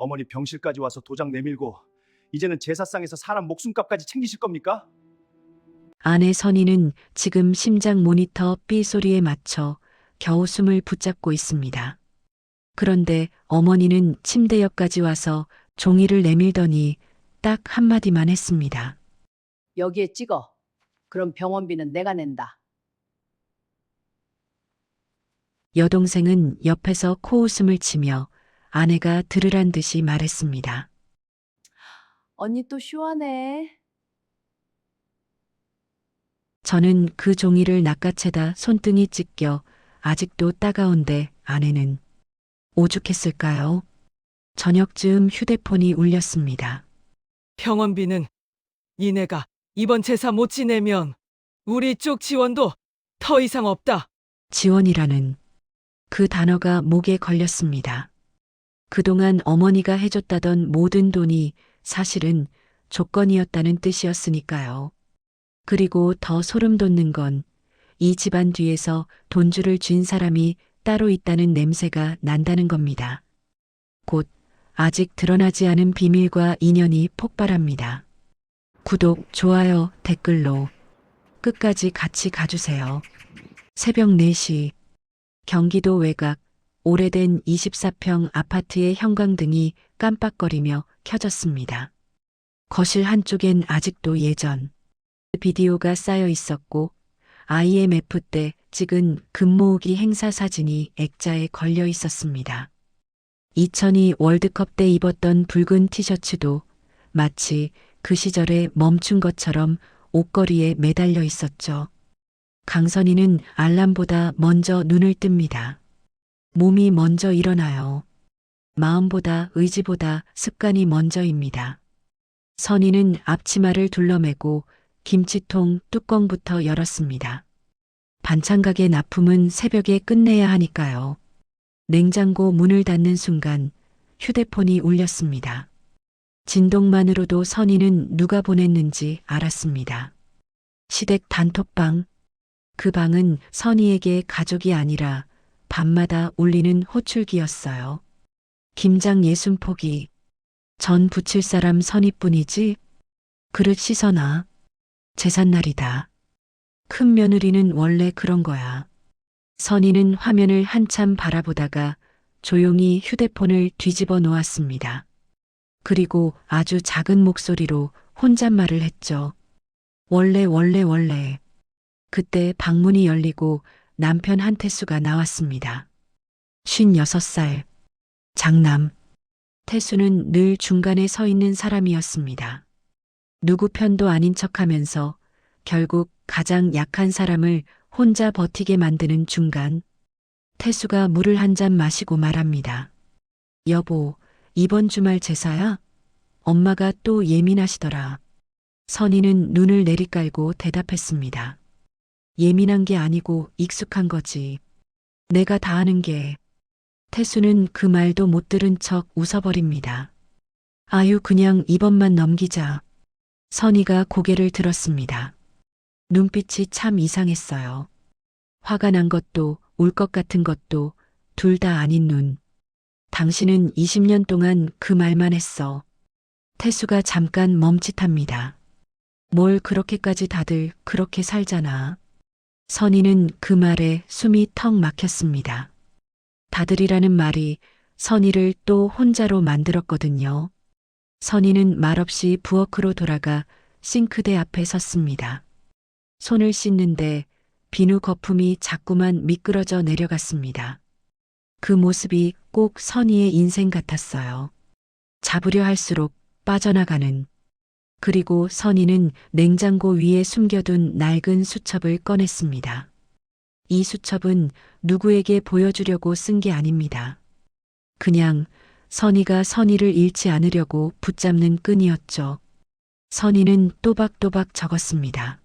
어머니 병실까지 와서 도장 내밀고 이제는 제사상에서 사람 목숨값까지 챙기실 겁니까? 아내 선희는 지금 심장 모니터 삐 소리에 맞춰 겨우 숨을 붙잡고 있습니다. 그런데 어머니는 침대 옆까지 와서 종이를 내밀더니 딱 한마디만 했습니다. 여기에 찍어. 그럼 병원비는 내가 낸다. 여동생은 옆에서 코웃음을 치며 아내가 들으란 듯이 말했습니다. 언니 또 쇼하네. 저는 그 종이를 낚아채다 손등이 찢겨 아직도 따가운데 아내는 오죽했을까요? 저녁쯤 휴대폰이 울렸습니다. 병원비는 니네가 이번 제사 못 지내면 우리 쪽 지원도 더 이상 없다. 지원이라는 그 단어가 목에 걸렸습니다. 그동안 어머니가 해줬다던 모든 돈이 사실은 조건이었다는 뜻이었으니까요. 그리고 더 소름 돋는 건 이 집안 뒤에서 돈줄을 쥔 사람이 따로 있다는 냄새가 난다는 겁니다. 곧 아직 드러나지 않은 비밀과 인연이 폭발합니다. 구독, 좋아요, 댓글로 끝까지 같이 가주세요. 새벽 4시 경기도 외곽 오래된 24평 아파트의 형광등이 깜빡거리며 켜졌습니다. 거실 한쪽엔 아직도 예전 비디오가 쌓여 있었고 IMF 때 찍은 금모으기 행사 사진이 액자에 걸려 있었습니다. 2002 월드컵 때 입었던 붉은 티셔츠도 마치 그 시절에 멈춘 것처럼 옷걸이에 매달려 있었죠. 강선희는 알람보다 먼저 눈을 뜹니다. 몸이 먼저 일어나요. 마음보다 의지보다 습관이 먼저입니다. 선희는 앞치마를 둘러매고 김치통 뚜껑부터 열었습니다. 반찬 가게 납품은 새벽에 끝내야 하니까요. 냉장고 문을 닫는 순간 휴대폰이 울렸습니다. 진동만으로도 선희는 누가 보냈는지 알았습니다. 시댁 단톡방. 그 방은 선희에게 가족이 아니라 밤마다 울리는 호출기였어요. 김장 60포기. 전 부칠 사람 선희뿐이지? 그릇 씻어놔. 제삿날이다. 큰 며느리는 원래 그런 거야. 선희는 화면을 한참 바라보다가 조용히 휴대폰을 뒤집어 놓았습니다. 그리고 아주 작은 목소리로 혼잣말을 했죠. 원래. 그때 방문이 열리고 남편 한태수가 나왔습니다. 56살. 장남. 태수는 늘 중간에 서 있는 사람이었습니다. 누구 편도 아닌 척하면서 결국 가장 약한 사람을 혼자 버티게 만드는 중간. 태수가 물을 한 잔 마시고 말합니다. 여보, 이번 주말 제사야? 엄마가 또 예민하시더라. 선희는 눈을 내리깔고 대답했습니다. 예민한 게 아니고 익숙한 거지. 내가 다 아는 게. 태수는 그 말도 못 들은 척 웃어버립니다. 아유, 그냥 이번만 넘기자. 선희가 고개를 들었습니다. 눈빛이 참 이상했어요. 화가 난 것도 울 것 같은 것도 둘 다 아닌 눈. 당신은 20년 동안 그 말만 했어. 태수가 잠깐 멈칫합니다. 뭘 그렇게까지 다들 그렇게 살잖아. 선희는 그 말에 숨이 턱 막혔습니다. 다들이라는 말이 선희를 또 혼자로 만들었거든요. 선희는 말없이 부엌으로 돌아가 싱크대 앞에 섰습니다. 손을 씻는데 비누 거품이 자꾸만 미끄러져 내려갔습니다. 그 모습이 꼭 선희의 인생 같았어요. 잡으려 할수록 빠져나가는. 그리고 선희는 냉장고 위에 숨겨둔 낡은 수첩을 꺼냈습니다. 이 수첩은 누구에게 보여주려고 쓴 게 아닙니다. 그냥 선희가 선희를 잃지 않으려고 붙잡는 끈이었죠. 선희는 또박또박 적었습니다.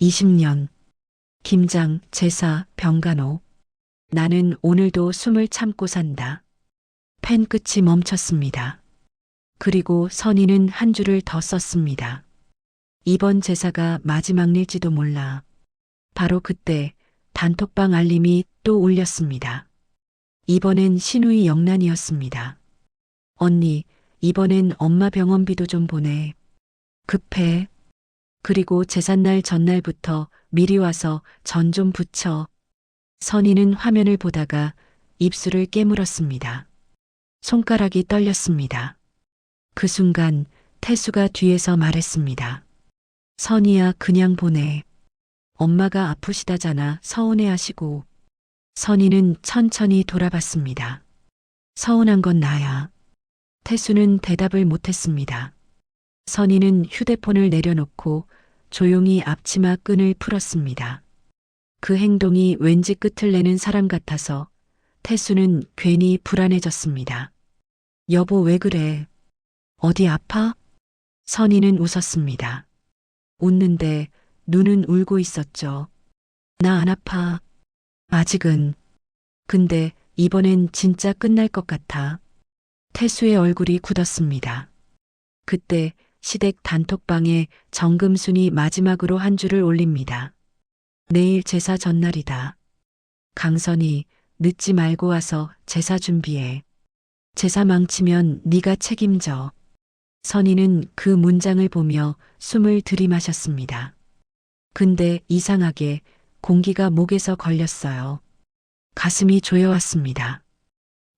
20년. 김장, 제사, 병간호. 나는 오늘도 숨을 참고 산다. 펜 끝이 멈췄습니다. 그리고 선희는 한 줄을 더 썼습니다. 이번 제사가 마지막일지도 몰라. 바로 그때 단톡방 알림이 또 울렸습니다. 이번엔 신우이 영란이었습니다. 언니, 이번엔 엄마 병원비도 좀 보내. 급해. 그리고 제삿날 전날부터 미리 와서 전 좀 부쳐. 선희는 화면을 보다가 입술을 깨물었습니다. 손가락이 떨렸습니다. 그 순간 태수가 뒤에서 말했습니다. 선희야, 그냥 보내. 엄마가 아프시다잖아. 서운해하시고. 선희는 천천히 돌아봤습니다. 서운한 건 나야. 태수는 대답을 못했습니다. 선희는 휴대폰을 내려놓고 조용히 앞치마 끈을 풀었습니다. 그 행동이 왠지 끝을 내는 사람 같아서 태수는 괜히 불안해졌습니다. 여보, 왜 그래? 어디 아파? 선희는 웃었습니다. 웃는데 눈은 울고 있었죠. 나 안 아파. 아직은. 근데 이번엔 진짜 끝날 것 같아. 태수의 얼굴이 굳었습니다. 그때 시댁 단톡방에 정금순이 마지막으로 한 줄을 올립니다. 내일 제사 전날이다. 강선이, 늦지 말고 와서 제사 준비해. 제사 망치면 네가 책임져. 선희는 그 문장을 보며 숨을 들이마셨습니다. 근데 이상하게 공기가 목에서 걸렸어요. 가슴이 조여왔습니다.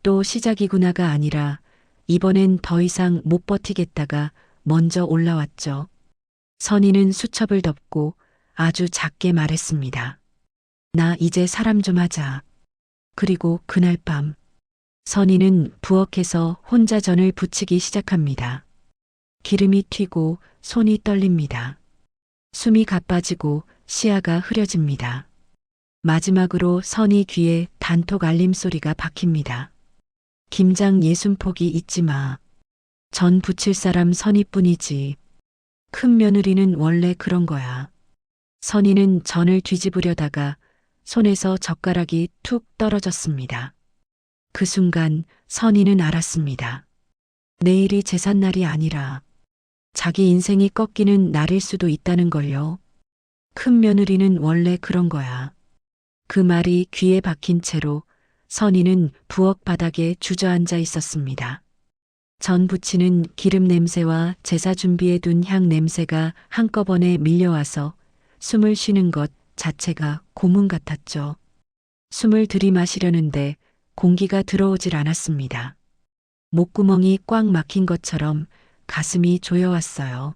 또 시작이구나가 아니라 이번엔 더 이상 못 버티겠다가 먼저 올라왔죠. 선희는 수첩을 덮고 아주 작게 말했습니다. 나 이제 사람 좀 하자. 그리고 그날 밤 선희는 부엌에서 혼자 전을 부치기 시작합니다. 기름이 튀고 손이 떨립니다. 숨이 가빠지고 시야가 흐려집니다. 마지막으로 선희 귀에 단톡 알림 소리가 박힙니다. 김장 60포기 잊지 마. 전 부칠 사람 선희뿐이지. 큰 며느리는 원래 그런 거야. 선희는 전을 뒤집으려다가 손에서 젓가락이 툭 떨어졌습니다. 그 순간 선희는 알았습니다. 내일이 제삿날이 아니라 자기 인생이 꺾이는 날일 수도 있다는 걸요. 큰 며느리는 원래 그런 거야. 그 말이 귀에 박힌 채로 선희는 부엌 바닥에 주저앉아 있었습니다. 전 부치는 기름 냄새와 제사 준비해 둔 향 냄새가 한꺼번에 밀려와서 숨을 쉬는 것 자체가 고문 같았죠. 숨을 들이마시려는데 공기가 들어오질 않았습니다. 목구멍이 꽉 막힌 것처럼 가슴이 조여왔어요.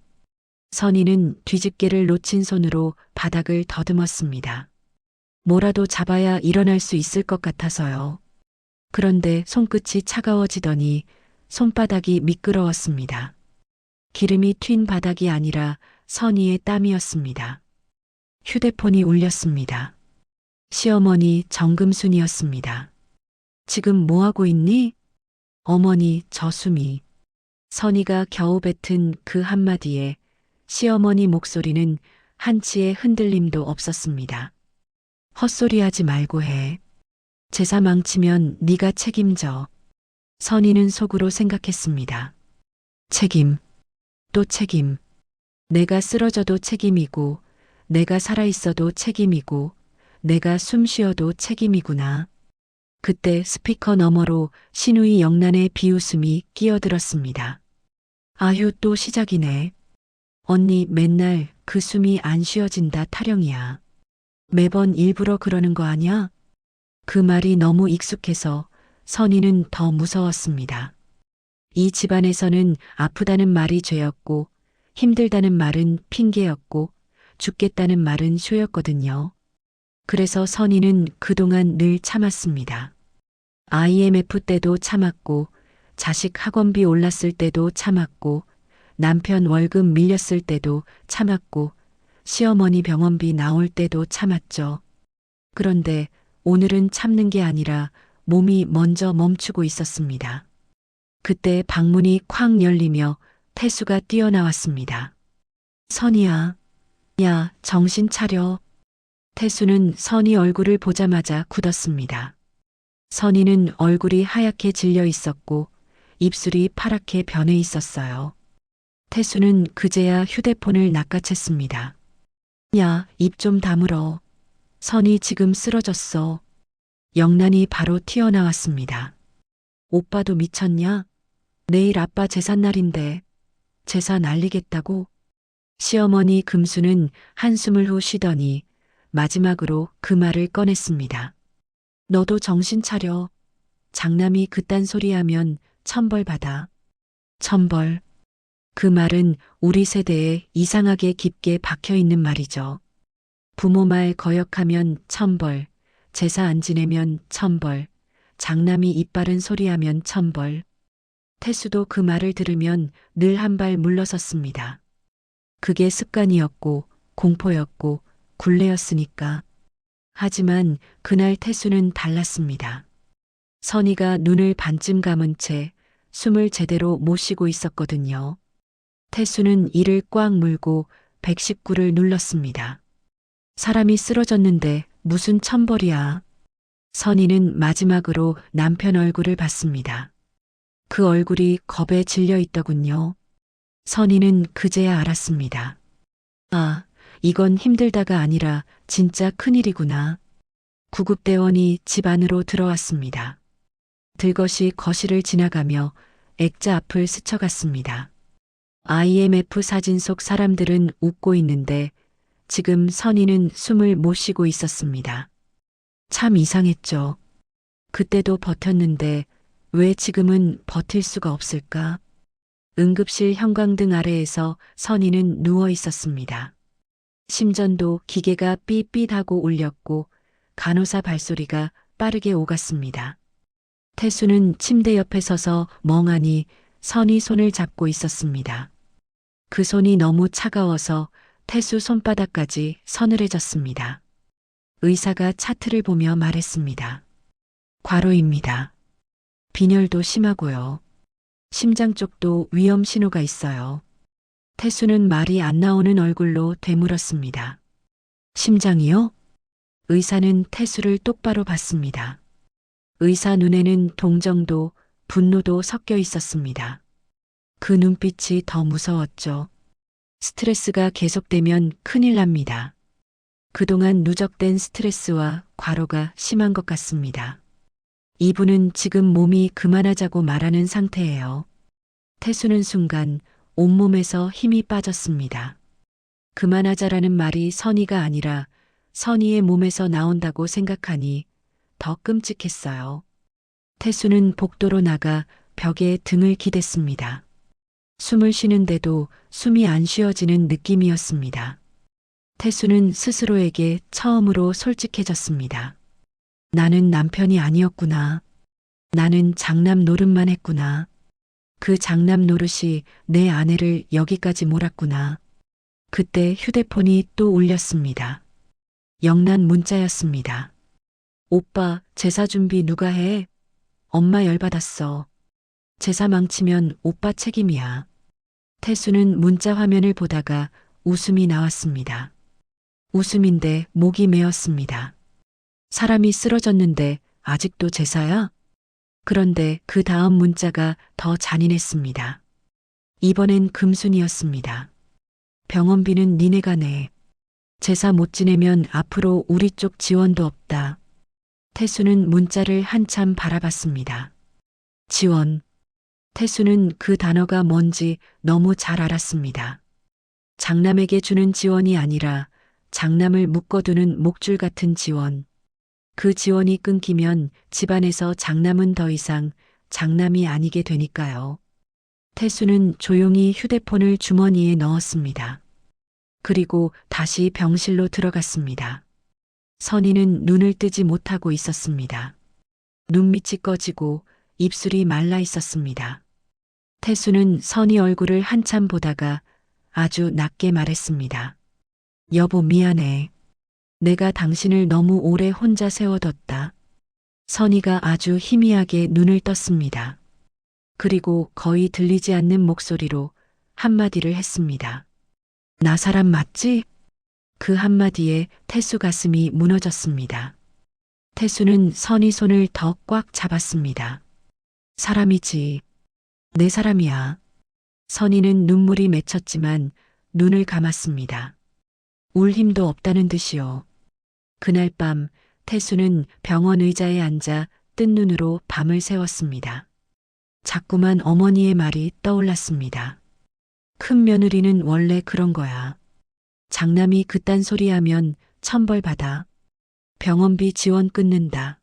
선희는 뒤집개를 놓친 손으로 바닥을 더듬었습니다. 뭐라도 잡아야 일어날 수 있을 것 같아서요. 그런데 손끝이 차가워지더니 손바닥이 미끄러웠습니다. 기름이 튄 바닥이 아니라 선희의 땀이었습니다. 휴대폰이 울렸습니다. 시어머니 정금순이었습니다. 지금 뭐하고 있니? 어머니, 저 숨이. 선희가 겨우 뱉은 그 한마디에 시어머니 목소리는 한치의 흔들림도 없었습니다. 헛소리하지 말고 해. 제사 망치면 네가 책임져. 선희는 속으로 생각했습니다. 책임. 또 책임. 내가 쓰러져도 책임이고, 내가 살아있어도 책임이고, 내가 숨 쉬어도 책임이구나. 그때 스피커 너머로 신우이 영란의 비웃음이 끼어들었습니다. 아휴, 또 시작이네. 언니 맨날 그 숨이 안 쉬어진다 타령이야. 매번 일부러 그러는 거 아냐? 그 말이 너무 익숙해서 선희는 더 무서웠습니다. 이 집안에서는 아프다는 말이 죄였고, 힘들다는 말은 핑계였고, 죽겠다는 말은 쇼였거든요. 그래서 선희는 그동안 늘 참았습니다. IMF 때도 참았고, 자식 학원비 올랐을 때도 참았고, 남편 월급 밀렸을 때도 참았고, 시어머니 병원비 나올 때도 참았죠. 그런데 오늘은 참는 게 아니라 몸이 먼저 멈추고 있었습니다. 그때 방문이 쾅 열리며 태수가 뛰어나왔습니다. 선희야, 야, 정신 차려. 태수는 선희 얼굴을 보자마자 굳었습니다. 선희는 얼굴이 하얗게 질려 있었고 입술이 파랗게 변해 있었어요. 태수는 그제야 휴대폰을 낚아챘습니다. 야, 입 좀 다물어. 선희 지금 쓰러졌어. 영란이 바로 튀어나왔습니다. 오빠도 미쳤냐? 내일 아빠 제삿날인데 제사 날리겠다고? 시어머니 금수는 한숨을 후 쉬더니 마지막으로 그 말을 꺼냈습니다. 너도 정신 차려. 장남이 그딴 소리 하면 천벌 받아. 천벌. 그 말은 우리 세대에 이상하게 깊게 박혀 있는 말이죠. 부모 말 거역하면 천벌, 제사 안 지내면 천벌, 장남이 입바른 소리하면 천벌. 태수도 그 말을 들으면 늘 한 발 물러섰습니다. 그게 습관이었고 공포였고 굴레였으니까. 하지만 그날 태수는 달랐습니다. 선희가 눈을 반쯤 감은 채 숨을 제대로 못 쉬고 있었거든요. 태수는 이를 꽉 물고 119를 눌렀습니다. 사람이 쓰러졌는데 무슨 천벌이야. 선희는 마지막으로 남편 얼굴을 봤습니다. 그 얼굴이 겁에 질려 있더군요. 선희는 그제야 알았습니다. 아, 이건 힘들다가 아니라 진짜 큰일이구나. 구급대원이 집 안으로 들어왔습니다. 들것이 거실을 지나가며 액자 앞을 스쳐갔습니다. IMF 사진 속 사람들은 웃고 있는데 지금 선희는 숨을 못 쉬고 있었습니다. 참 이상했죠. 그때도 버텼는데 왜 지금은 버틸 수가 없을까? 응급실 형광등 아래에서 선희는 누워 있었습니다. 심전도 기계가 삐삐하고 울렸고 간호사 발소리가 빠르게 오갔습니다. 태수는 침대 옆에 서서 멍하니 선희 손을 잡고 있었습니다. 그 손이 너무 차가워서 태수 손바닥까지 서늘해졌습니다. 의사가 차트를 보며 말했습니다. 과로입니다. 빈혈도 심하고요. 심장 쪽도 위험 신호가 있어요. 태수는 말이 안 나오는 얼굴로 되물었습니다. 심장이요? 의사는 태수를 똑바로 봤습니다. 의사 눈에는 동정도 분노도 섞여 있었습니다. 그 눈빛이 더 무서웠죠. 스트레스가 계속되면 큰일 납니다. 그동안 누적된 스트레스와 과로가 심한 것 같습니다. 이분은 지금 몸이 그만하자고 말하는 상태예요. 태수는 순간 온몸에서 힘이 빠졌습니다. 그만하자라는 말이 선희가 아니라 선희의 몸에서 나온다고 생각하니 더 끔찍했어요. 태수는 복도로 나가 벽에 등을 기댔습니다. 숨을 쉬는데도 숨이 안 쉬어지는 느낌이었습니다. 태수는 스스로에게 처음으로 솔직해졌습니다. 나는 남편이 아니었구나. 나는 장남 노릇만 했구나. 그 장남 노릇이 내 아내를 여기까지 몰았구나. 그때 휴대폰이 또 울렸습니다. 영란 문자였습니다. 오빠, 제사 준비 누가 해? 엄마 열받았어. 제사 망치면 오빠 책임이야. 태수는 문자 화면을 보다가 웃음이 나왔습니다. 웃음인데 목이 메었습니다. 사람이 쓰러졌는데 아직도 제사야? 그런데 그 다음 문자가 더 잔인했습니다. 이번엔 금순이었습니다. 병원비는 니네가 내. 제사 못 지내면 앞으로 우리 쪽 지원도 없다. 태수는 문자를 한참 바라봤습니다. 지원. 태수는 그 단어가 뭔지 너무 잘 알았습니다. 장남에게 주는 지원이 아니라 장남을 묶어두는 목줄 같은 지원. 그 지원이 끊기면 집안에서 장남은 더 이상 장남이 아니게 되니까요. 태수는 조용히 휴대폰을 주머니에 넣었습니다. 그리고 다시 병실로 들어갔습니다. 선희는 눈을 뜨지 못하고 있었습니다. 눈밑이 꺼지고 입술이 말라 있었습니다. 태수는 선희 얼굴을 한참 보다가 아주 낮게 말했습니다. 여보 미안해. 내가 당신을 너무 오래 혼자 세워뒀다. 선희가 아주 희미하게 눈을 떴습니다. 그리고 거의 들리지 않는 목소리로 한마디를 했습니다. 나 사람 맞지? 그 한마디에 태수 가슴이 무너졌습니다. 태수는 선희 손을 더 꽉 잡았습니다. 사람이지. 내 사람이야. 선희는 눈물이 맺혔지만 눈을 감았습니다. 울 힘도 없다는 듯이요. 그날 밤 태수는 병원 의자에 앉아 뜬 눈으로 밤을 새웠습니다. 자꾸만 어머니의 말이 떠올랐습니다. 큰 며느리는 원래 그런 거야. 장남이 그딴 소리 하면 천벌 받아. 병원비 지원 끊는다.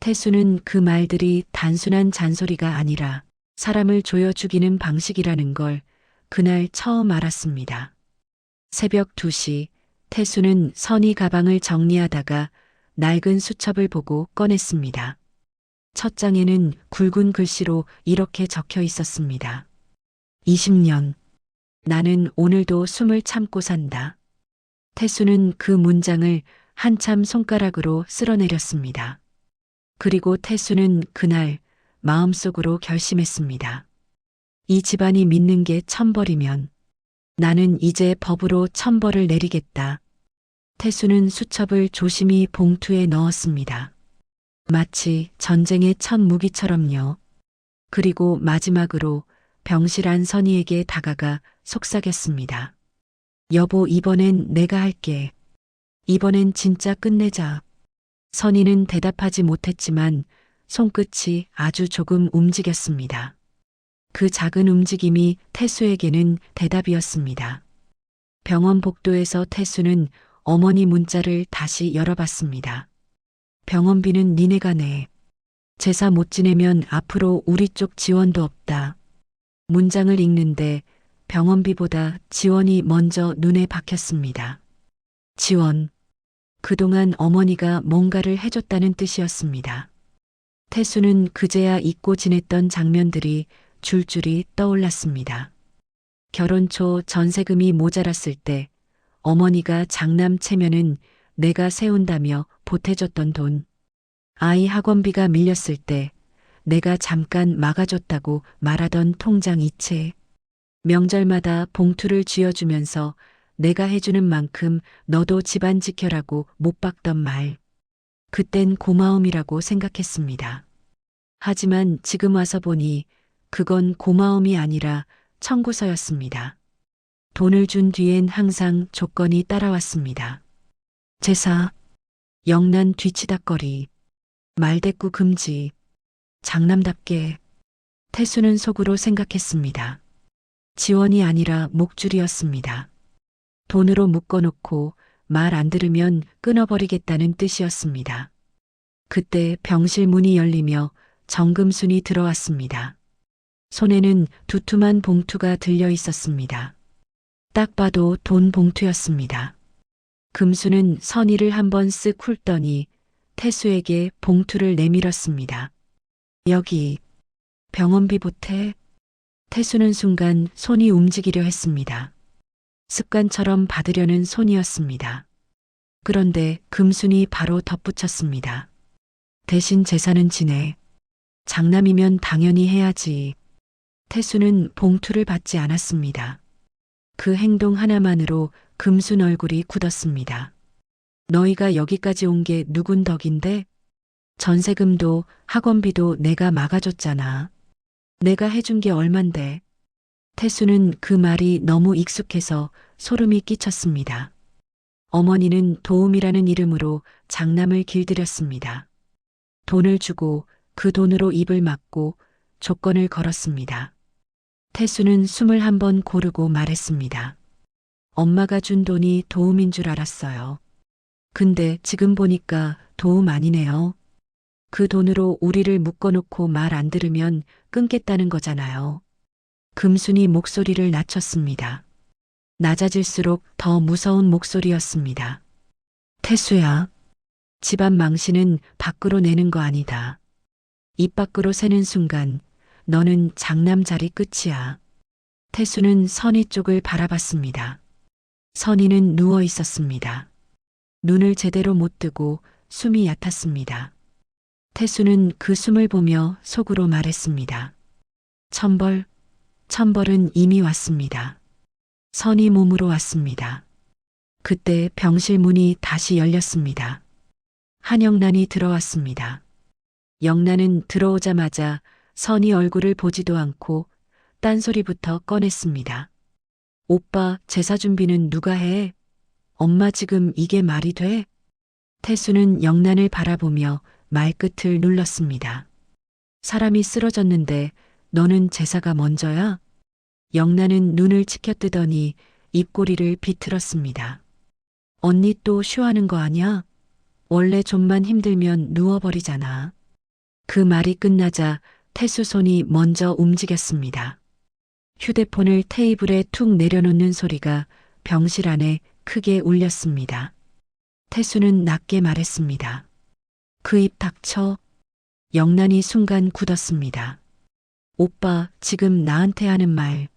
태수는 그 말들이 단순한 잔소리가 아니라 사람을 조여 죽이는 방식이라는 걸 그날 처음 알았습니다. 새벽 2시 태수는 선희 가방을 정리하다가 낡은 수첩을 보고 꺼냈습니다. 첫 장에는 굵은 글씨로 이렇게 적혀 있었습니다. 20년. 나는 오늘도 숨을 참고 산다. 태수는 그 문장을 한참 손가락으로 쓸어내렸습니다. 그리고 태수는 그날 마음속으로 결심했습니다. 이 집안이 믿는 게 천벌이면 나는 이제 법으로 천벌을 내리겠다. 태수는 수첩을 조심히 봉투에 넣었습니다. 마치 전쟁의 첫 무기처럼요. 그리고 마지막으로 병실한 선희에게 다가가 속삭였습니다. 여보, 이번엔 내가 할게. 이번엔 진짜 끝내자. 선희는 대답하지 못했지만 손끝이 아주 조금 움직였습니다. 그 작은 움직임이 태수에게는 대답이었습니다. 병원 복도에서 태수는 어머니 문자를 다시 열어봤습니다. 병원비는 니네가 내. 제사 못 지내면 앞으로 우리 쪽 지원도 없다. 문장을 읽는데 병원비보다 지원이 먼저 눈에 박혔습니다. 지원. 그동안 어머니가 뭔가를 해줬다는 뜻이었습니다. 태수는 그제야 잊고 지냈던 장면들이 줄줄이 떠올랐습니다. 결혼 초 전세금이 모자랐을 때 어머니가 장남 체면은 내가 세운다며 보태줬던 돈. 아이 학원비가 밀렸을 때 내가 잠깐 막아줬다고 말하던 통장 이체. 명절마다 봉투를 쥐어주면서 내가 해주는 만큼 너도 집안 지켜라고 못 박던 말. 그땐 고마움이라고 생각했습니다. 하지만 지금 와서 보니 그건 고마움이 아니라 청구서였습니다. 돈을 준 뒤엔 항상 조건이 따라왔습니다. 제사, 영란 뒤치다거리, 말대꾸 금지, 장남답게. 태수는 속으로 생각했습니다. 지원이 아니라 목줄이었습니다. 돈으로 묶어놓고 말 안 들으면 끊어버리겠다는 뜻이었습니다. 그때 병실 문이 열리며 정금순이 들어왔습니다. 손에는 두툼한 봉투가 들려 있었습니다. 딱 봐도 돈 봉투였습니다. 금수는 선의를 한번 쓱 훑더니 태수에게 봉투를 내밀었습니다. 여기 병원비 보태. 태수는 순간 손이 움직이려 했습니다. 습관처럼 받으려는 손이었습니다. 그런데 금순이 바로 덧붙였습니다. 대신 제사는 지내. 장남이면 당연히 해야지. 태수는 봉투를 받지 않았습니다. 그 행동 하나만으로 금순 얼굴이 굳었습니다. 너희가 여기까지 온 게 누군 덕인데? 전세금도 학원비도 내가 막아줬잖아. 내가 해준 게 얼만데. 태수는 그 말이 너무 익숙해서 소름이 끼쳤습니다. 어머니는 도움이라는 이름으로 장남을 길들였습니다. 돈을 주고 그 돈으로 입을 막고 조건을 걸었습니다. 태수는 숨을 한번 고르고 말했습니다. 엄마가 준 돈이 도움인 줄 알았어요. 근데 지금 보니까 도움 아니네요. 그 돈으로 우리를 묶어놓고 말 안 들으면 끊겠다는 거잖아요. 금순이 목소리를 낮췄습니다. 낮아질수록 더 무서운 목소리였습니다. 태수야, 집안 망신은 밖으로 내는 거 아니다. 입 밖으로 새는 순간 너는 장남 자리 끝이야. 태수는 선희 쪽을 바라봤습니다. 선희는 누워 있었습니다. 눈을 제대로 못 뜨고 숨이 얕았습니다. 태수는 그 숨을 보며 속으로 말했습니다. 천벌은 이미 왔습니다. 선희 몸으로 왔습니다. 그때 병실 문이 다시 열렸습니다. 한영란이 들어왔습니다. 영란은 들어오자마자 선희 얼굴을 보지도 않고 딴소리부터 꺼냈습니다. 오빠, 제사 준비는 누가 해? 엄마 지금 이게 말이 돼? 태수는 영란을 바라보며 말끝을 눌렀습니다. 사람이 쓰러졌는데 너는 제사가 먼저야? 영란은 눈을 치켜뜨더니 입꼬리를 비틀었습니다. 언니 또 쉬하는 거 아냐? 원래 좀만 힘들면 누워버리잖아. 그 말이 끝나자 태수 손이 먼저 움직였습니다. 휴대폰을 테이블에 툭 내려놓는 소리가 병실 안에 크게 울렸습니다. 태수는 낮게 말했습니다. 그 입 닥쳐. 영란이 순간 굳었습니다. 오빠, 지금 나한테 하는 말.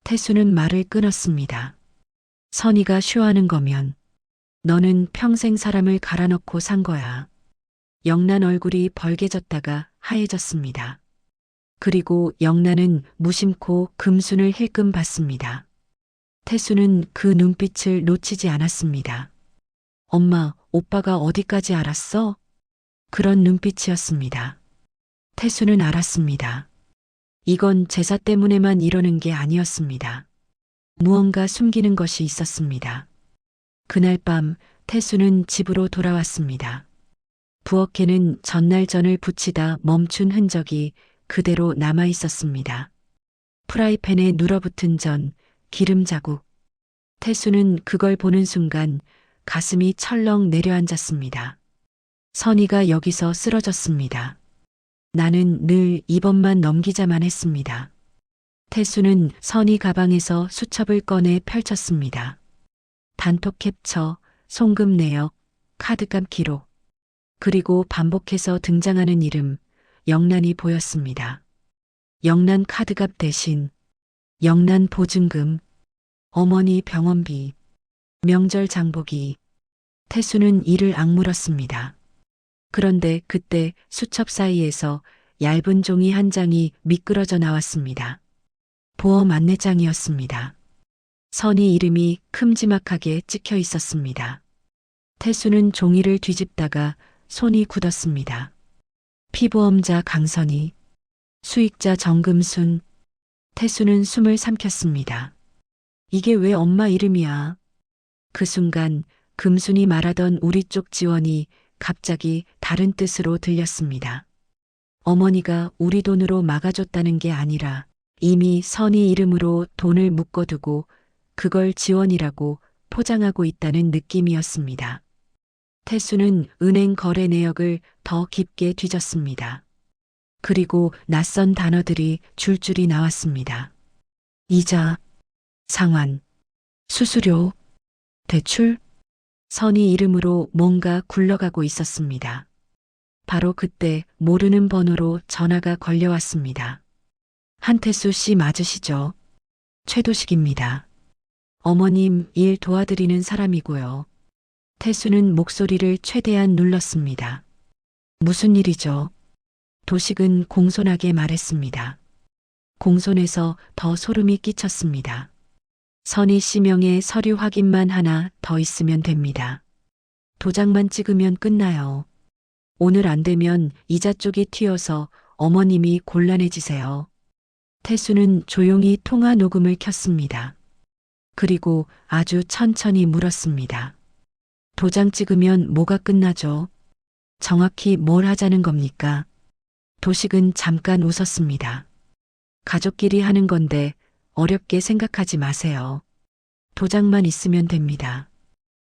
태수는 말을 끊었습니다. 선이가 쉬하는 거면 너는 평생 사람을 갈아넣고 산 거야. 영란 얼굴이 벌개졌다가 하얘졌습니다. 그리고 영란은 무심코 금순을 힐끔 봤습니다. 태수는 그 눈빛을 놓치지 않았습니다. 엄마, 오빠가 어디까지 알았어? 그런 눈빛이었습니다. 태수는 알았습니다. 이건 제사 때문에만 이러는 게 아니었습니다. 무언가 숨기는 것이 있었습니다. 그날 밤 태수는 집으로 돌아왔습니다. 부엌에는 전날 전을 부치다 멈춘 흔적이 그대로 남아 있었습니다. 프라이팬에 눌어붙은 전, 기름 자국. 태수는 그걸 보는 순간 가슴이 철렁 내려앉았습니다. 선이가 여기서 쓰러졌습니다. 나는 늘 이번만 넘기자만 했습니다. 태수는 선이 가방에서 수첩을 꺼내 펼쳤습니다. 단톡 캡처, 송금 내역, 카드값 기록, 그리고 반복해서 등장하는 이름, 영란이 보였습니다. 영란 카드값 대신, 영란 보증금, 어머니 병원비, 명절 장보기. 태수는 이를 악물었습니다. 그런데 그때 수첩 사이에서 얇은 종이 한 장이 미끄러져 나왔습니다. 보험 안내장이었습니다. 선이 이름이 큼지막하게 찍혀 있었습니다. 태수는 종이를 뒤집다가 손이 굳었습니다. 피보험자 강선희, 수익자 정금순. 태수는 숨을 삼켰습니다. 이게 왜 엄마 이름이야? 그 순간 금순이 말하던 우리 쪽 지원이 갑자기 다른 뜻으로 들렸습니다. 어머니가 우리 돈으로 막아줬다는 게 아니라 이미 선희 이름으로 돈을 묶어두고 그걸 지원이라고 포장하고 있다는 느낌이었습니다. 태수는 은행 거래 내역을 더 깊게 뒤졌습니다. 그리고 낯선 단어들이 줄줄이 나왔습니다. 이자, 상환, 수수료, 대출. 선희 이름으로 뭔가 굴러가고 있었습니다. 바로 그때 모르는 번호로 전화가 걸려왔습니다. 한태수 씨 맞으시죠? 최도식입니다. 어머님 일 도와드리는 사람이고요. 태수는 목소리를 최대한 눌렀습니다. 무슨 일이죠? 도식은 공손하게 말했습니다. 공손해서 더 소름이 끼쳤습니다. 선희 씨 명의 서류 확인만 하나 더 있으면 됩니다. 도장만 찍으면 끝나요. 오늘 안 되면 이자 쪽이 튀어서 어머님이 곤란해지세요. 태수는 조용히 통화 녹음을 켰습니다. 그리고 아주 천천히 물었습니다. 도장 찍으면 뭐가 끝나죠? 정확히 뭘 하자는 겁니까? 도식은 잠깐 웃었습니다. 가족끼리 하는 건데 어렵게 생각하지 마세요. 도장만 있으면 됩니다.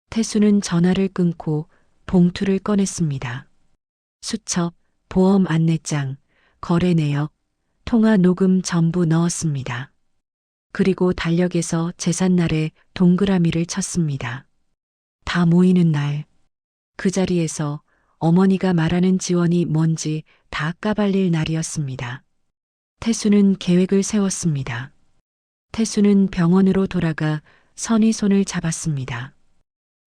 태수는 전화를 끊고 봉투를 꺼냈습니다. 수첩, 보험 안내장, 거래 내역, 통화 녹음 전부 넣었습니다. 그리고 달력에서 제삿날에 동그라미를 쳤습니다. 다 모이는 날, 그 자리에서 어머니가 말하는 지원이 뭔지 다 까발릴 날이었습니다. 태수는 계획을 세웠습니다. 태수는 병원으로 돌아가 선희 손을 잡았습니다.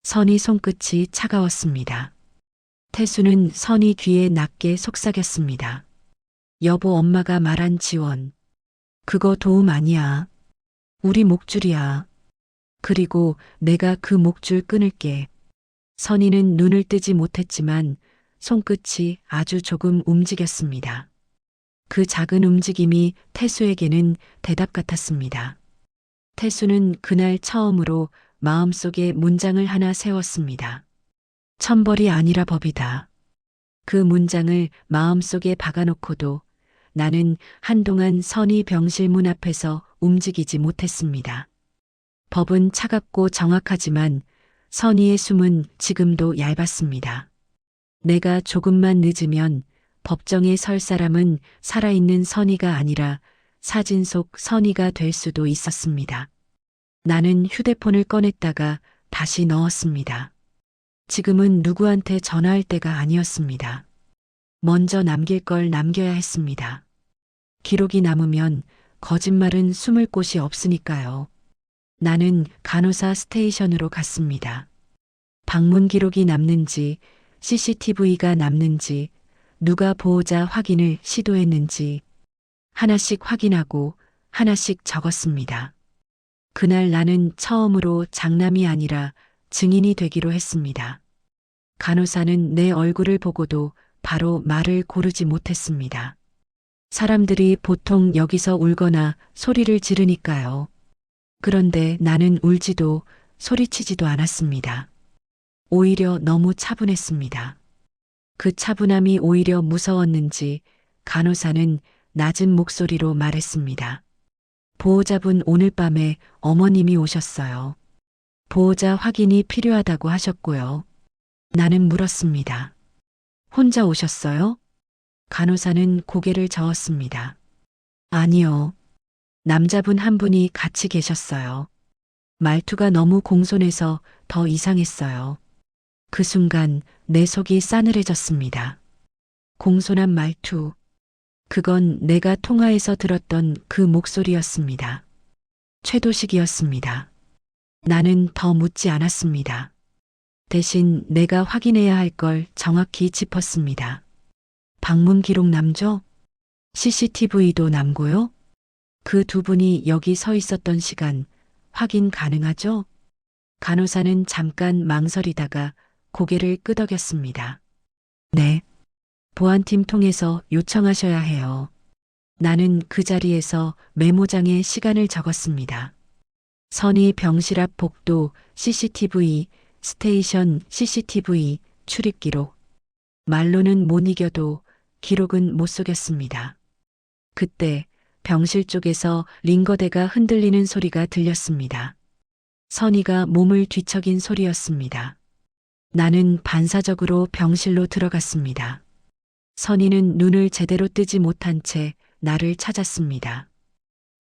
선희 손끝이 차가웠습니다. 태수는 선희 귀에 낮게 속삭였습니다. 여보, 엄마가 말한 지원. 그거 도움 아니야. 우리 목줄이야. 그리고 내가 그 목줄 끊을게. 선희는 눈을 뜨지 못했지만 손끝이 아주 조금 움직였습니다. 그 작은 움직임이 태수에게는 대답 같았습니다. 태수는 그날 처음으로 마음속에 문장을 하나 세웠습니다. 천벌이 아니라 법이다. 그 문장을 마음속에 박아놓고도 나는 한동안 선희 병실 문 앞에서 움직이지 못했습니다. 법은 차갑고 정확하지만 선희의 숨은 지금도 얇았습니다. 내가 조금만 늦으면 법정에 설 사람은 살아있는 선희가 아니라 사진 속 선희가 될 수도 있었습니다. 나는 휴대폰을 꺼냈다가 다시 넣었습니다. 지금은 누구한테 전화할 때가 아니었습니다. 먼저 남길 걸 남겨야 했습니다. 기록이 남으면 거짓말은 숨을 곳이 없으니까요. 나는 간호사 스테이션으로 갔습니다. 방문 기록이 남는지, CCTV가 남는지, 누가 보호자 확인을 시도했는지 하나씩 확인하고 하나씩 적었습니다. 그날 나는 처음으로 장남이 아니라 증인이 되기로 했습니다. 간호사는 내 얼굴을 보고도 바로 말을 고르지 못했습니다. 사람들이 보통 여기서 울거나 소리를 지르니까요. 그런데 나는 울지도 소리치지도 않았습니다. 오히려 너무 차분했습니다. 그 차분함이 오히려 무서웠는지 간호사는 낮은 목소리로 말했습니다. 보호자분 오늘 밤에 어머님이 오셨어요. 보호자 확인이 필요하다고 하셨고요. 나는 물었습니다. 혼자 오셨어요? 간호사는 고개를 저었습니다. 아니요. 남자분 한 분이 같이 계셨어요. 말투가 너무 공손해서 더 이상했어요. 그 순간 내 속이 싸늘해졌습니다. 공손한 말투. 그건 내가 통화에서 들었던 그 목소리였습니다. 최도식이었습니다. 나는 더 묻지 않았습니다. 대신 내가 확인해야 할 걸 정확히 짚었습니다. 방문 기록 남죠? CCTV도 남고요? 그 두 분이 여기 서 있었던 시간 확인 가능하죠? 간호사는 잠깐 망설이다가 고개를 끄덕였습니다. 네. 보안팀 통해서 요청하셔야 해요. 나는 그 자리에서 메모장에 시간을 적었습니다. 선희 병실 앞 복도 CCTV, 스테이션 CCTV, 출입 기록. 말로는 못 이겨도 기록은 못 속였습니다. 그때 병실 쪽에서 링거대가 흔들리는 소리가 들렸습니다. 선희가 몸을 뒤척인 소리였습니다. 나는 반사적으로 병실로 들어갔습니다. 선희는 눈을 제대로 뜨지 못한 채 나를 찾았습니다.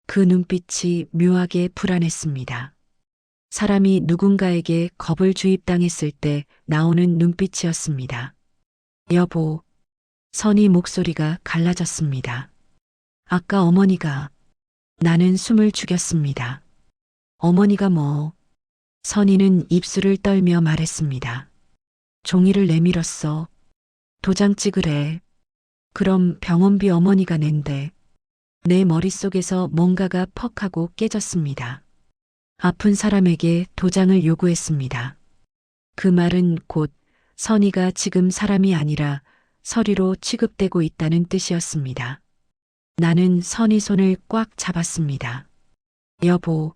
그 눈빛이 묘하게 불안했습니다. 사람이 누군가에게 겁을 주입당했을 때 나오는 눈빛이었습니다. 여보, 선희 목소리가 갈라졌습니다. 아까 어머니가. 나는 숨을 죽였습니다. 어머니가 뭐? 선희는 입술을 떨며 말했습니다. 종이를 내밀었어. 도장 찍으래. 그럼 병원비 어머니가 낸대. 내 머릿속에서 뭔가가 퍽 하고 깨졌습니다. 아픈 사람에게 도장을 요구했습니다. 그 말은 곧 선희가 지금 사람이 아니라 서류로 취급되고 있다는 뜻이었습니다. 나는 선희 손을 꽉 잡았습니다. 여보,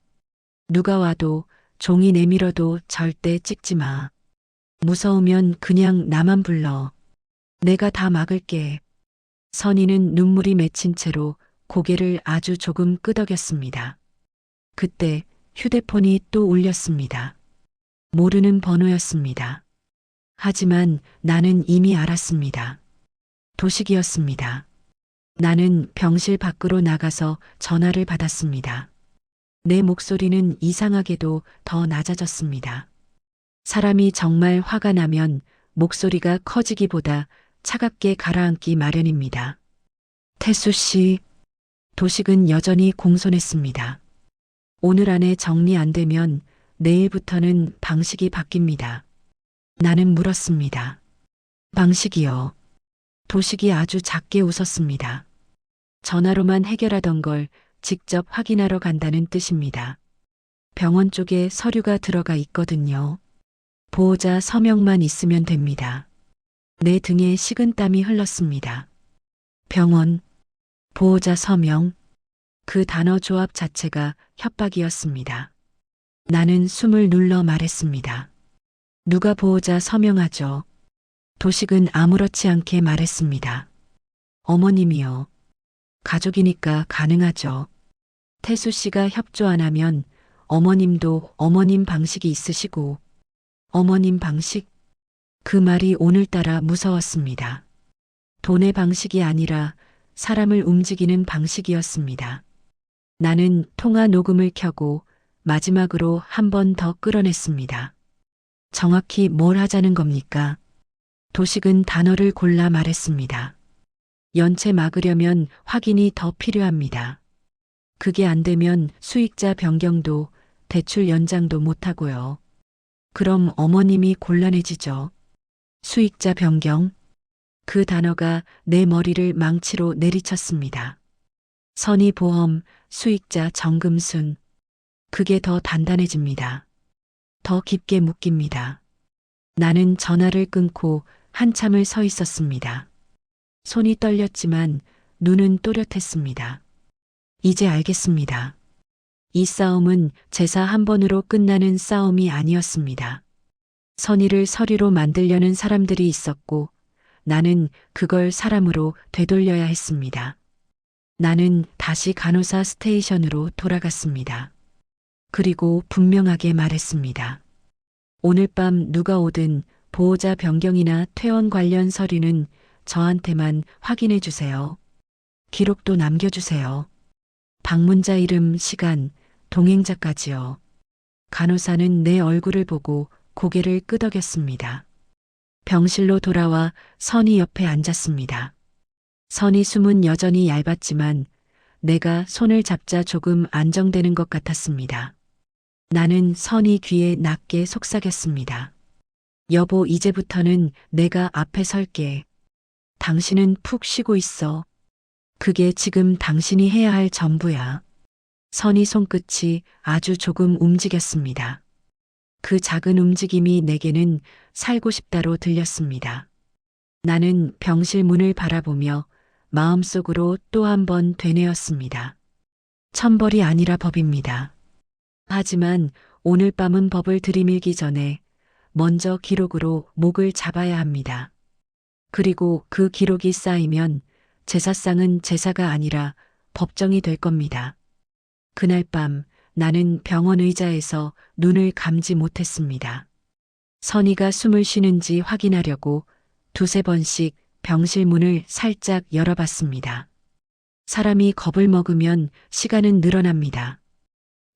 누가 와도 종이 내밀어도 절대 찍지 마. 무서우면 그냥 나만 불러. 내가 다 막을게. 선희는 눈물이 맺힌 채로 고개를 아주 조금 끄덕였습니다. 그때 휴대폰이 또 울렸습니다. 모르는 번호였습니다. 하지만 나는 이미 알았습니다. 도식이었습니다. 나는 병실 밖으로 나가서 전화를 받았습니다. 내 목소리는 이상하게도 더 낮아졌습니다. 사람이 정말 화가 나면 목소리가 커지기보다 차갑게 가라앉기 마련입니다. 태수 씨, 도식은 여전히 공손했습니다. 오늘 안에 정리 안 되면 내일부터는 방식이 바뀝니다. 나는 물었습니다. 방식이요. 도식이 아주 작게 웃었습니다. 전화로만 해결하던 걸 직접 확인하러 간다는 뜻입니다. 병원 쪽에 서류가 들어가 있거든요. 보호자 서명만 있으면 됩니다. 내 등에 식은땀이 흘렀습니다. 병원, 보호자 서명, 그 단어 조합 자체가 협박이었습니다. 나는 숨을 눌러 말했습니다. 누가 보호자 서명하죠? 도식은 아무렇지 않게 말했습니다. 어머님이요. 가족이니까 가능하죠. 태수 씨가 협조 안 하면 어머님도 어머님 방식이 있으시고, 어머님 방식? 그 말이 오늘따라 무서웠습니다. 돈의 방식이 아니라 사람을 움직이는 방식이었습니다. 나는 통화 녹음을 켜고 마지막으로 한 번 더 끌어냈습니다. 정확히 뭘 하자는 겁니까? 도식은 단어를 골라 말했습니다. 연체 막으려면 확인이 더 필요합니다. 그게 안 되면 수익자 변경도 대출 연장도 못하고요. 그럼 어머님이 곤란해지죠. 수익자 변경? 그 단어가 내 머리를 망치로 내리쳤습니다. 선의보험, 수익자 정금순. 그게 더 단단해집니다. 더 깊게 묶입니다. 나는 전화를 끊고 한참을 서 있었습니다. 손이 떨렸지만 눈은 또렷했습니다. 이제 알겠습니다. 이 싸움은 제사 한 번으로 끝나는 싸움이 아니었습니다. 선의를 서류로 만들려는 사람들이 있었고 나는 그걸 사람으로 되돌려야 했습니다. 나는 다시 간호사 스테이션으로 돌아갔습니다. 그리고 분명하게 말했습니다. 오늘 밤 누가 오든 보호자 변경이나 퇴원 관련 서류는 저한테만 확인해 주세요. 기록도 남겨주세요. 방문자 이름, 시간, 동행자까지요. 간호사는 내 얼굴을 보고 고개를 끄덕였습니다. 병실로 돌아와 선희 옆에 앉았습니다. 선희 숨은 여전히 얇았지만 내가 손을 잡자 조금 안정되는 것 같았습니다. 나는 선희 귀에 낮게 속삭였습니다. 여보, 이제부터는 내가 앞에 설게. 당신은 푹 쉬고 있어. 그게 지금 당신이 해야 할 전부야. 선희 손끝이 아주 조금 움직였습니다. 그 작은 움직임이 내게는 살고 싶다로 들렸습니다. 나는 병실 문을 바라보며 마음속으로 또 한 번 되뇌었습니다. 천벌이 아니라 법입니다. 하지만 오늘 밤은 법을 들이밀기 전에 먼저 기록으로 목을 잡아야 합니다. 그리고 그 기록이 쌓이면 제사상은 제사가 아니라 법정이 될 겁니다. 그날 밤 나는 병원 의자에서 눈을 감지 못했습니다. 선희가 숨을 쉬는지 확인하려고 두세 번씩 병실 문을 살짝 열어봤습니다. 사람이 겁을 먹으면 시간은 늘어납니다.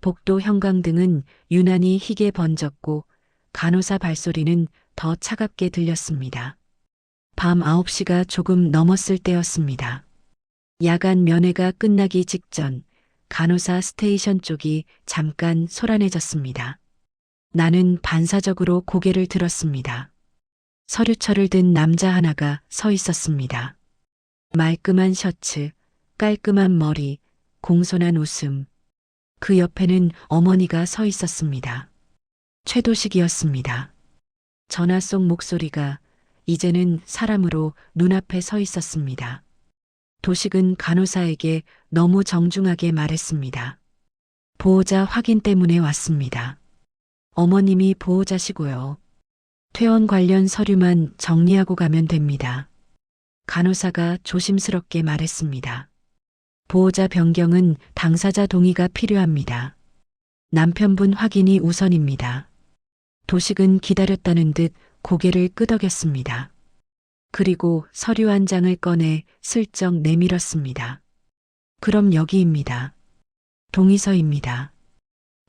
복도 형광등은 유난히 희게 번졌고 간호사 발소리는 더 차갑게 들렸습니다. 밤 9시가 조금 넘었을 때였습니다. 야간 면회가 끝나기 직전 간호사 스테이션 쪽이 잠깐 소란해졌습니다. 나는 반사적으로 고개를 들었습니다. 서류철을 든 남자 하나가 서 있었습니다. 말끔한 셔츠, 깔끔한 머리, 공손한 웃음. 그 옆에는 어머니가 서 있었습니다. 최도식이었습니다. 전화 속 목소리가 이제는 사람으로 눈앞에 서 있었습니다. 도식은 간호사에게 너무 정중하게 말했습니다. 보호자 확인 때문에 왔습니다. 어머님이 보호자시고요. 퇴원 관련 서류만 정리하고 가면 됩니다. 간호사가 조심스럽게 말했습니다. 보호자 변경은 당사자 동의가 필요합니다. 남편분 확인이 우선입니다. 도식은 기다렸다는 듯 고개를 끄덕였습니다. 그리고 서류 한 장을 꺼내 슬쩍 내밀었습니다. 그럼 여기입니다. 동의서입니다.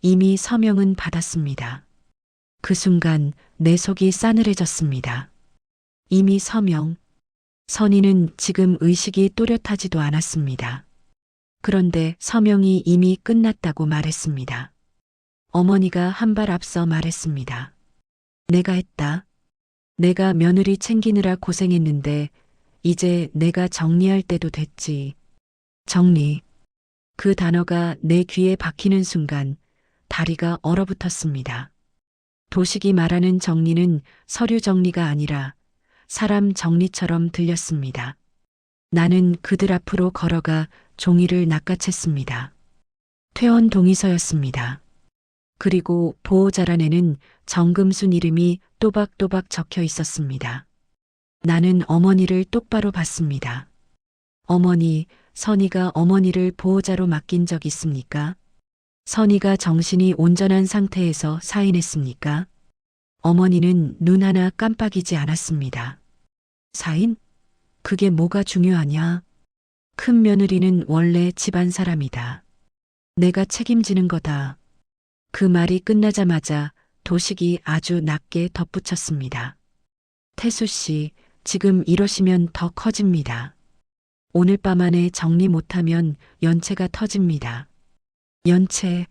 이미 서명은 받았습니다. 그 순간 내 속이 싸늘해졌습니다. 이미 서명. 선희는 지금 의식이 또렷하지도 않았습니다. 그런데 서명이 이미 끝났다고 말했습니다. 어머니가 한 발 앞서 말했습니다. 내가 했다. 내가 며느리 챙기느라 고생했는데 이제 내가 정리할 때도 됐지. 정리. 그 단어가 내 귀에 박히는 순간 다리가 얼어붙었습니다. 도식이 말하는 정리는 서류 정리가 아니라 사람 정리처럼 들렸습니다. 나는 그들 앞으로 걸어가 종이를 낚아챘습니다. 퇴원 동의서였습니다. 그리고 보호자란에는 정금순 이름이 또박또박 적혀 있었습니다. 나는 어머니를 똑바로 봤습니다. 어머니, 선희가 어머니를 보호자로 맡긴 적 있습니까? 선희가 정신이 온전한 상태에서 사인했습니까? 어머니는 눈 하나 깜빡이지 않았습니다. 사인? 그게 뭐가 중요하냐? 큰 며느리는 원래 집안 사람이다. 내가 책임지는 거다. 그 말이 끝나자마자 도식이 아주 낮게 덧붙였습니다. 태수 씨, 지금 이러시면 더 커집니다. 오늘 밤 안에 정리 못하면 연체가 터집니다. 연체.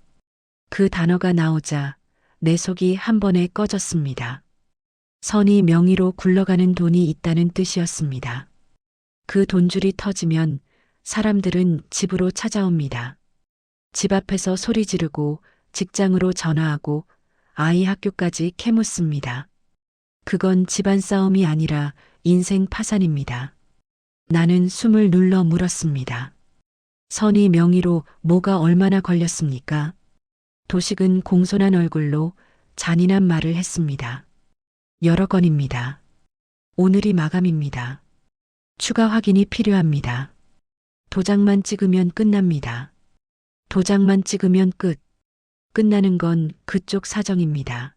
그 단어가 나오자 내 속이 한 번에 꺼졌습니다. 선희 명의로 굴러가는 돈이 있다는 뜻이었습니다. 그 돈줄이 터지면 사람들은 집으로 찾아옵니다. 집 앞에서 소리 지르고 직장으로 전화하고 아이 학교까지 캐묻습니다. 그건 집안 싸움이 아니라 인생 파산입니다. 나는 숨을 눌러 물었습니다. 선희 명의로 뭐가 얼마나 걸렸습니까? 도식은 공손한 얼굴로 잔인한 말을 했습니다. 여러 건입니다. 오늘이 마감입니다. 추가 확인이 필요합니다. 도장만 찍으면 끝납니다. 도장만 찍으면 끝. 끝나는 건 그쪽 사정입니다.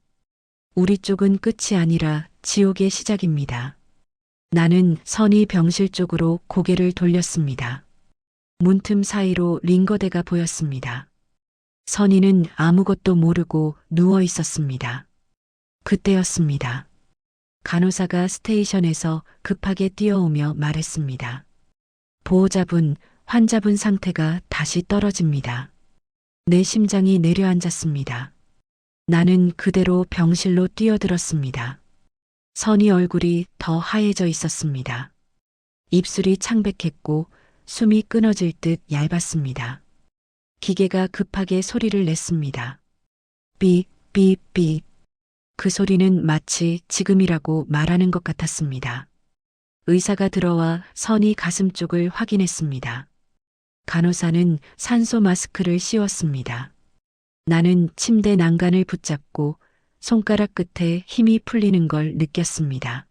우리 쪽은 끝이 아니라 지옥의 시작입니다. 나는 선희 병실 쪽으로 고개를 돌렸습니다. 문틈 사이로 링거대가 보였습니다. 선희는 아무것도 모르고 누워 있었습니다. 그때였습니다. 간호사가 스테이션에서 급하게 뛰어오며 말했습니다. 보호자분, 환자분 상태가 다시 떨어집니다. 내 심장이 내려앉았습니다. 나는 그대로 병실로 뛰어들었습니다. 선희 얼굴이 더 하얘져 있었습니다. 입술이 창백했고 숨이 끊어질 듯 얇았습니다. 기계가 급하게 소리를 냈습니다. 삐, 삐, 삐. 그 소리는 마치 지금이라고 말하는 것 같았습니다. 의사가 들어와 선희 가슴 쪽을 확인했습니다. 간호사는 산소 마스크를 씌웠습니다. 나는 침대 난간을 붙잡고 손가락 끝에 힘이 풀리는 걸 느꼈습니다.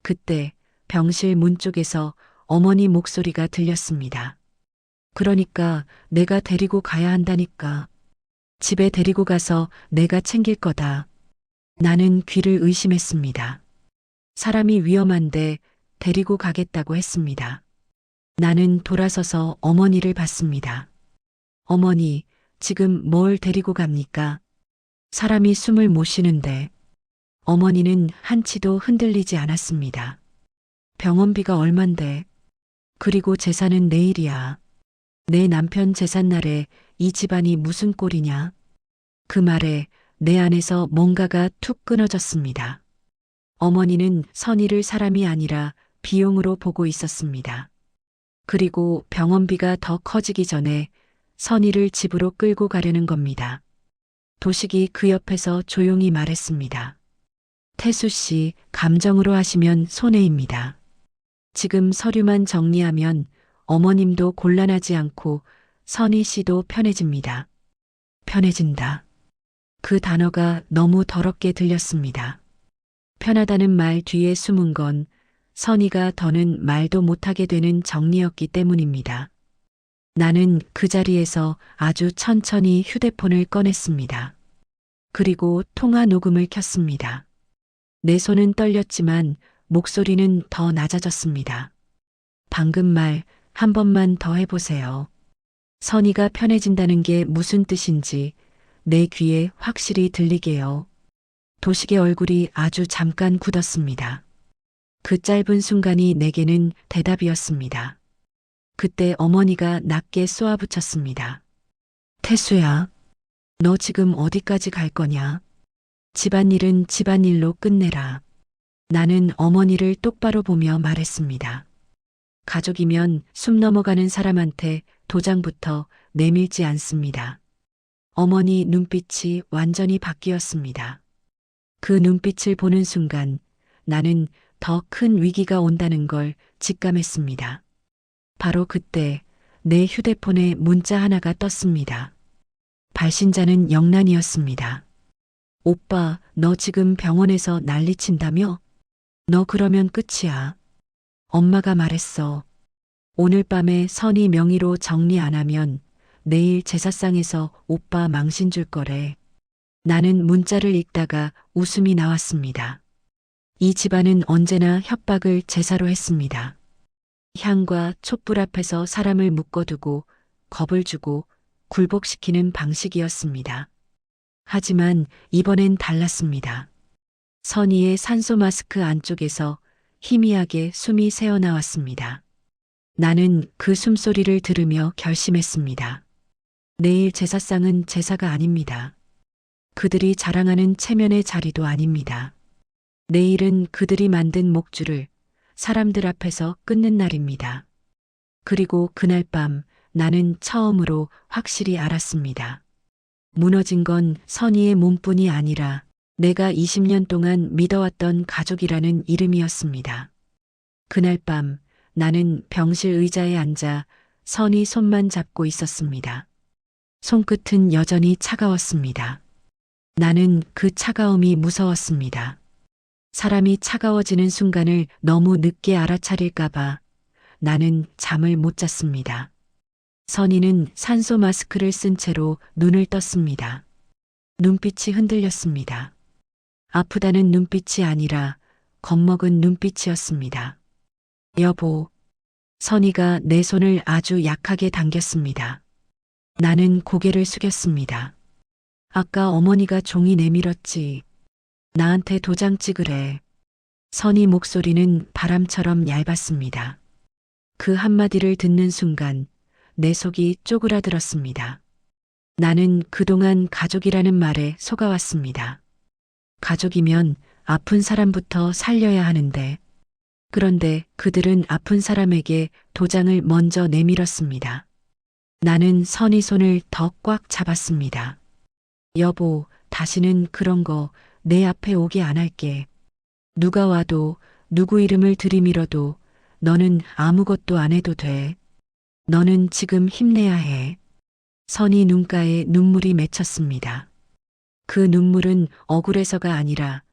그때 병실 문 쪽에서 어머니 목소리가 들렸습니다. 그러니까 내가 데리고 가야 한다니까. 집에 데리고 가서 내가 챙길 거다. 나는 귀를 의심했습니다. 사람이 위험한데 데리고 가겠다고 했습니다. 나는 돌아서서 어머니를 봤습니다. 어머니, 지금 뭘 데리고 갑니까? 사람이 숨을 못 쉬는데. 어머니는 한치도 흔들리지 않았습니다. 병원비가 얼만데. 그리고 제사는 내일이야. 내 남편 제삿날에 이 집안이 무슨 꼴이냐. 그 말에 내 안에서 뭔가가 툭 끊어졌습니다. 어머니는 선희를 사람이 아니라 비용으로 보고 있었습니다. 그리고 병원비가 더 커지기 전에 선희를 집으로 끌고 가려는 겁니다. 도식이 그 옆에서 조용히 말했습니다. 태수 씨, 감정으로 하시면 손해입니다. 지금 서류만 정리하면 어머님도 곤란하지 않고 선희 씨도 편해집니다. 편해진다. 그 단어가 너무 더럽게 들렸습니다. 편하다는 말 뒤에 숨은 건 선희가 더는 말도 못하게 되는 정리였기 때문입니다. 나는 그 자리에서 아주 천천히 휴대폰을 꺼냈습니다. 그리고 통화 녹음을 켰습니다. 내 손은 떨렸지만 목소리는 더 낮아졌습니다. 방금 말 한 번만 더 해보세요. 선희가 편해진다는 게 무슨 뜻인지 내 귀에 확실히 들리게요. 도식의 얼굴이 아주 잠깐 굳었습니다. 그 짧은 순간이 내게는 대답이었습니다. 그때 어머니가 낮게 쏘아붙였습니다. 태수야, 너 지금 어디까지 갈 거냐? 집안일은 집안일로 끝내라. 나는 어머니를 똑바로 보며 말했습니다. 가족이면 숨 넘어가는 사람한테 도장부터 내밀지 않습니다. 어머니 눈빛이 완전히 바뀌었습니다. 그 눈빛을 보는 순간 나는 더 큰 위기가 온다는 걸 직감했습니다. 바로 그때 내 휴대폰에 문자 하나가 떴습니다. 발신자는 영란이었습니다. 오빠, 너 지금 병원에서 난리친다며? 너 그러면 끝이야. 엄마가 말했어. 오늘 밤에 선이 명의로 정리 안 하면 내일 제사상에서 오빠 망신 줄 거래. 나는 문자를 읽다가 웃음이 나왔습니다. 이 집안은 언제나 협박을 제사로 했습니다. 향과 촛불 앞에서 사람을 묶어두고 겁을 주고 굴복시키는 방식이었습니다. 하지만 이번엔 달랐습니다. 선의의 산소 마스크 안쪽에서 희미하게 숨이 새어나왔습니다. 나는 그 숨소리를 들으며 결심했습니다. 내일 제사상은 제사가 아닙니다. 그들이 자랑하는 체면의 자리도 아닙니다. 내일은 그들이 만든 목줄을 사람들 앞에서 끊는 날입니다. 그리고 그날 밤 나는 처음으로 확실히 알았습니다. 무너진 건 선의의 몸뿐이 아니라 내가 20년 동안 믿어왔던 가족이라는 이름이었습니다. 그날 밤 나는 병실 의자에 앉아 선의 손만 잡고 있었습니다. 손끝은 여전히 차가웠습니다. 나는 그 차가움이 무서웠습니다. 사람이 차가워지는 순간을 너무 늦게 알아차릴까봐 나는 잠을 못 잤습니다. 선의는 산소 마스크를 쓴 채로 눈을 떴습니다. 눈빛이 흔들렸습니다. 아프다는 눈빛이 아니라 겁먹은 눈빛이었습니다. 여보, 선의가 내 손을 아주 약하게 당겼습니다. 나는 고개를 숙였습니다. 아까 어머니가 종이 내밀었지. 나한테 도장 찍으래. 선의 목소리는 바람처럼 얇았습니다. 그 한마디를 듣는 순간 내 속이 쪼그라들었습니다. 나는 그동안 가족이라는 말에 속아왔습니다. 가족이면 아픈 사람부터 살려야 하는데, 그런데 그들은 아픈 사람에게 도장을 먼저 내밀었습니다. 나는 선의 손을 더 꽉 잡았습니다. 여보, 다시는 그런 거 내 앞에 오게 안 할게. 누가 와도 누구 이름을 들이밀어도 너는 아무것도 안 해도 돼. 너는 지금 힘내야 해. 선의 눈가에 눈물이 맺혔습니다. 그 눈물은 억울해서가 아니라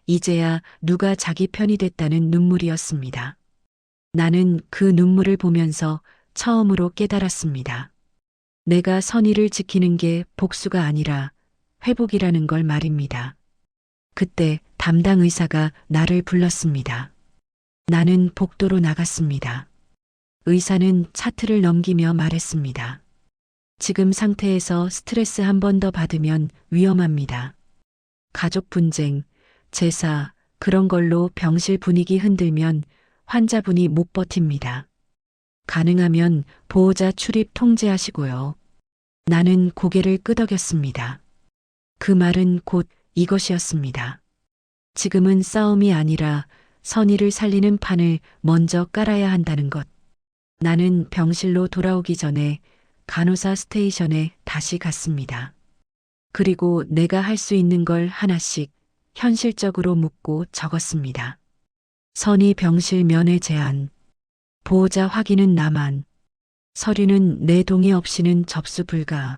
이제야 누가 자기 편이 됐다는 눈물이었습니다. 나는 그 눈물을 보면서 처음으로 깨달았습니다. 내가 선의를 지키는 게 복수가 아니라 회복이라는 걸 말입니다. 그때 담당 의사가 나를 불렀습니다. 나는 복도로 나갔습니다. 의사는 차트를 넘기며 말했습니다. 지금 상태에서 스트레스 한 번 더 받으면 위험합니다. 가족 분쟁, 제사, 그런 걸로 병실 분위기 흔들면 환자분이 못 버팁니다. 가능하면 보호자 출입 통제하시고요. 나는 고개를 끄덕였습니다. 그 말은 곧 이것이었습니다. 지금은 싸움이 아니라 선의를 살리는 판을 먼저 깔아야 한다는 것. 나는 병실로 돌아오기 전에 간호사 스테이션에 다시 갔습니다. 그리고 내가 할 수 있는 걸 하나씩 현실적으로 묻고 적었습니다. 선의 병실 면회 제한, 보호자 확인은 나만, 서류는 내 동의 없이는 접수 불가,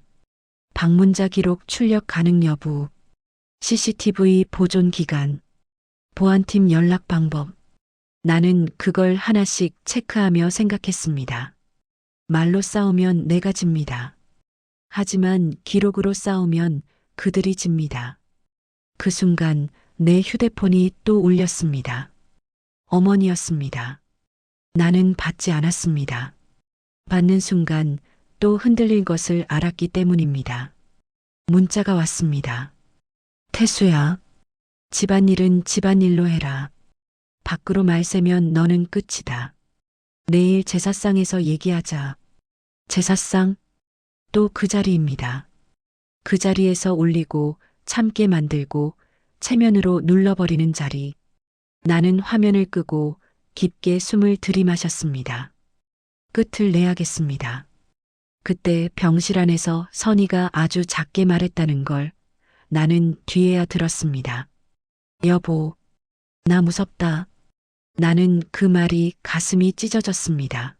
방문자 기록 출력 가능 여부, CCTV 보존 기간, 보안팀 연락 방법. 나는 그걸 하나씩 체크하며 생각했습니다. 말로 싸우면 내가 집니다. 하지만 기록으로 싸우면 그들이 집니다. 그 순간 내 휴대폰이 또 울렸습니다. 어머니였습니다. 나는 받지 않았습니다. 받는 순간 또 흔들릴 것을 알았기 때문입니다. 문자가 왔습니다. 태수야, 집안일은 집안일로 해라. 밖으로 말세면 너는 끝이다. 내일 제사상에서 얘기하자. 제사상? 또 그 자리입니다. 그 자리에서 올리고 참게 만들고 체면으로 눌러버리는 자리. 나는 화면을 끄고 깊게 숨을 들이마셨습니다. 끝을 내야겠습니다. 그때 병실 안에서 선의가 아주 작게 말했다는 걸 나는 뒤에야 들었습니다. 여보, 나 무섭다. 나는 그 말이 가슴이 찢어졌습니다.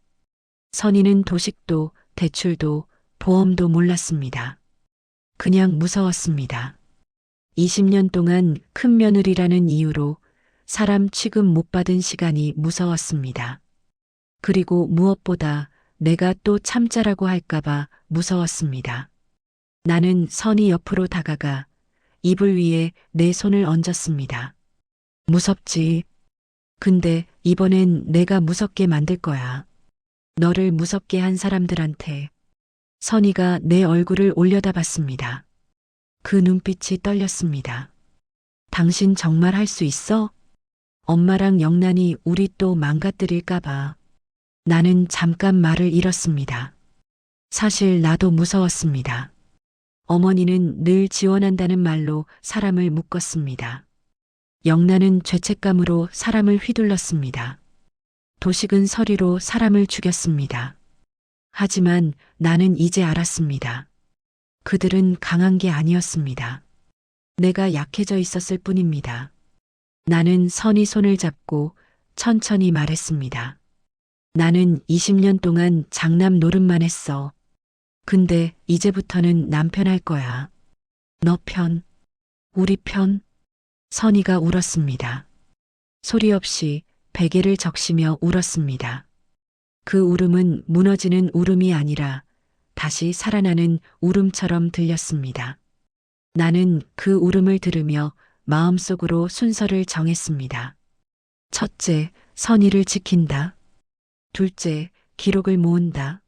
선의는 도식도 대출도 보험도 몰랐습니다. 그냥 무서웠습니다. 20년 동안 큰 며느리라는 이유로 사람 취급 못 받은 시간이 무서웠습니다. 그리고 무엇보다 내가 또 참자라고 할까봐 무서웠습니다. 나는 선이 옆으로 다가가 이불 위에 내 손을 얹었습니다. 무섭지. 근데 이번엔 내가 무섭게 만들 거야. 너를 무섭게 한 사람들한테. 선이가 내 얼굴을 올려다봤습니다. 그 눈빛이 떨렸습니다. 당신 정말 할 수 있어? 엄마랑 영란이 우리 또 망가뜨릴까봐. 나는 잠깐 말을 잃었습니다. 사실 나도 무서웠습니다. 어머니는 늘 지원한다는 말로 사람을 묶었습니다. 영란은 죄책감으로 사람을 휘둘렀습니다. 도식은 서리로 사람을 죽였습니다. 하지만 나는 이제 알았습니다. 그들은 강한 게 아니었습니다. 내가 약해져 있었을 뿐입니다. 나는 선이 손을 잡고 천천히 말했습니다. 나는 20년 동안 장남 노릇만 했어. 근데 이제부터는 남편 할 거야. 너 편, 우리 편. 선이가 울었습니다. 소리 없이 베개를 적시며 울었습니다. 그 울음은 무너지는 울음이 아니라 다시 살아나는 울음처럼 들렸습니다. 나는 그 울음을 들으며 마음속으로 순서를 정했습니다. 첫째, 선의를 지킨다. 둘째, 기록을 모은다.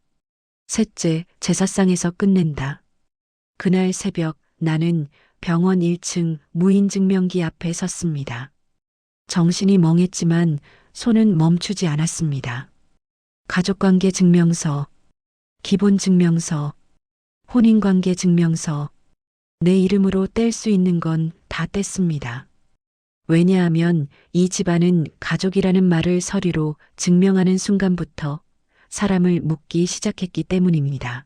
셋째, 제사상에서 끝낸다. 그날 새벽 나는 병원 1층 무인증명기 앞에 섰습니다. 정신이 멍했지만 손은 멈추지 않았습니다. 가족관계 증명서, 기본증명서, 혼인관계 증명서, 내 이름으로 뗄 수 있는 건 다 뗐습니다. 왜냐하면 이 집안은 가족이라는 말을 서류로 증명하는 순간부터 사람을 묻기 시작했기 때문입니다.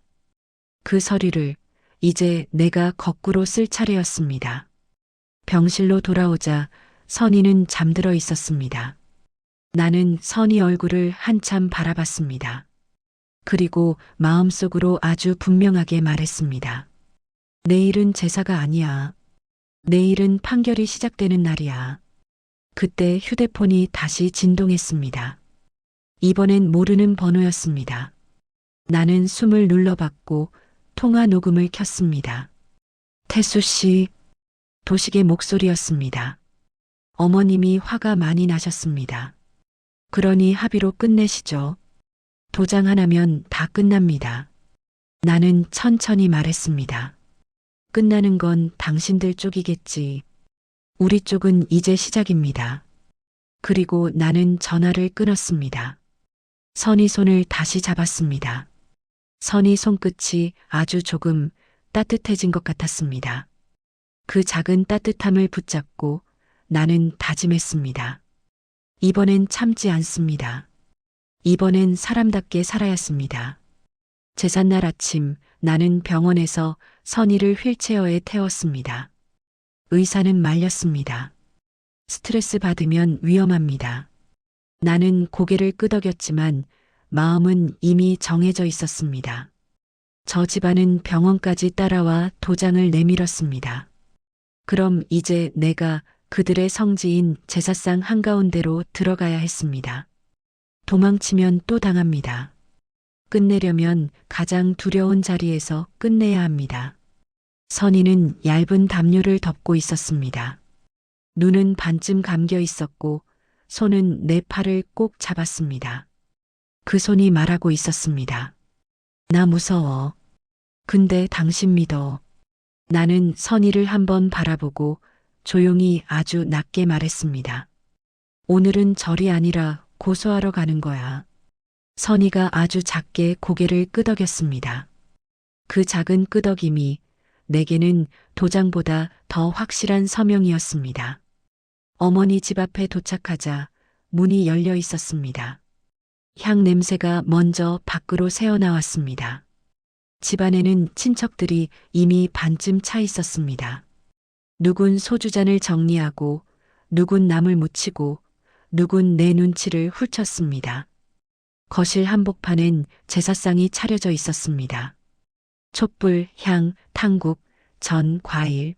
그 서류를 이제 내가 거꾸로 쓸 차례였습니다. 병실로 돌아오자 선이는 잠들어 있었습니다. 나는 선이 얼굴을 한참 바라봤습니다. 그리고 마음속으로 아주 분명하게 말했습니다. 내일은 제사가 아니야. 내일은 판결이 시작되는 날이야. 그때 휴대폰이 다시 진동했습니다. 이번엔 모르는 번호였습니다. 나는 숨을 눌러봤고 통화 녹음을 켰습니다. 태수 씨, 도식의 목소리였습니다. 어머님이 화가 많이 나셨습니다. 그러니 합의로 끝내시죠. 도장 하나면 다 끝납니다. 나는 천천히 말했습니다. 끝나는 건 당신들 쪽이겠지. 우리 쪽은 이제 시작입니다. 그리고 나는 전화를 끊었습니다. 선이 손을 다시 잡았습니다. 선이 손끝이 아주 조금 따뜻해진 것 같았습니다. 그 작은 따뜻함을 붙잡고 나는 다짐했습니다. 이번엔 참지 않습니다. 이번엔 사람답게 살아야 했습니다. 제삿날 아침 나는 병원에서 선이를 휠체어에 태웠습니다. 의사는 말렸습니다. 스트레스 받으면 위험합니다. 나는 고개를 끄덕였지만 마음은 이미 정해져 있었습니다. 저 집안은 병원까지 따라와 도장을 내밀었습니다. 그럼 이제 내가 그들의 성지인 제사상 한가운데로 들어가야 했습니다. 도망치면 또 당합니다. 끝내려면 가장 두려운 자리에서 끝내야 합니다. 선이는 얇은 담요를 덮고 있었습니다. 눈은 반쯤 감겨 있었고 손은 내 팔을 꼭 잡았습니다. 그 손이 말하고 있었습니다. 나 무서워. 근데 당신 믿어. 나는 선이를 한번 바라보고 조용히 아주 낮게 말했습니다. 오늘은 절이 아니라 고소하러 가는 거야. 선이가 아주 작게 고개를 끄덕였습니다. 그 작은 끄덕임이 내게는 도장보다 더 확실한 서명이었습니다. 어머니 집 앞에 도착하자 문이 열려 있었습니다. 향 냄새가 먼저 밖으로 새어나왔습니다. 집안에는 친척들이 이미 반쯤 차 있었습니다. 누군 소주잔을 정리하고 누군 나물 묻히고 누군 내 눈치를 훑쳤습니다. 거실 한복판엔 제사상이 차려져 있었습니다. 촛불, 향, 탕국, 전, 과일.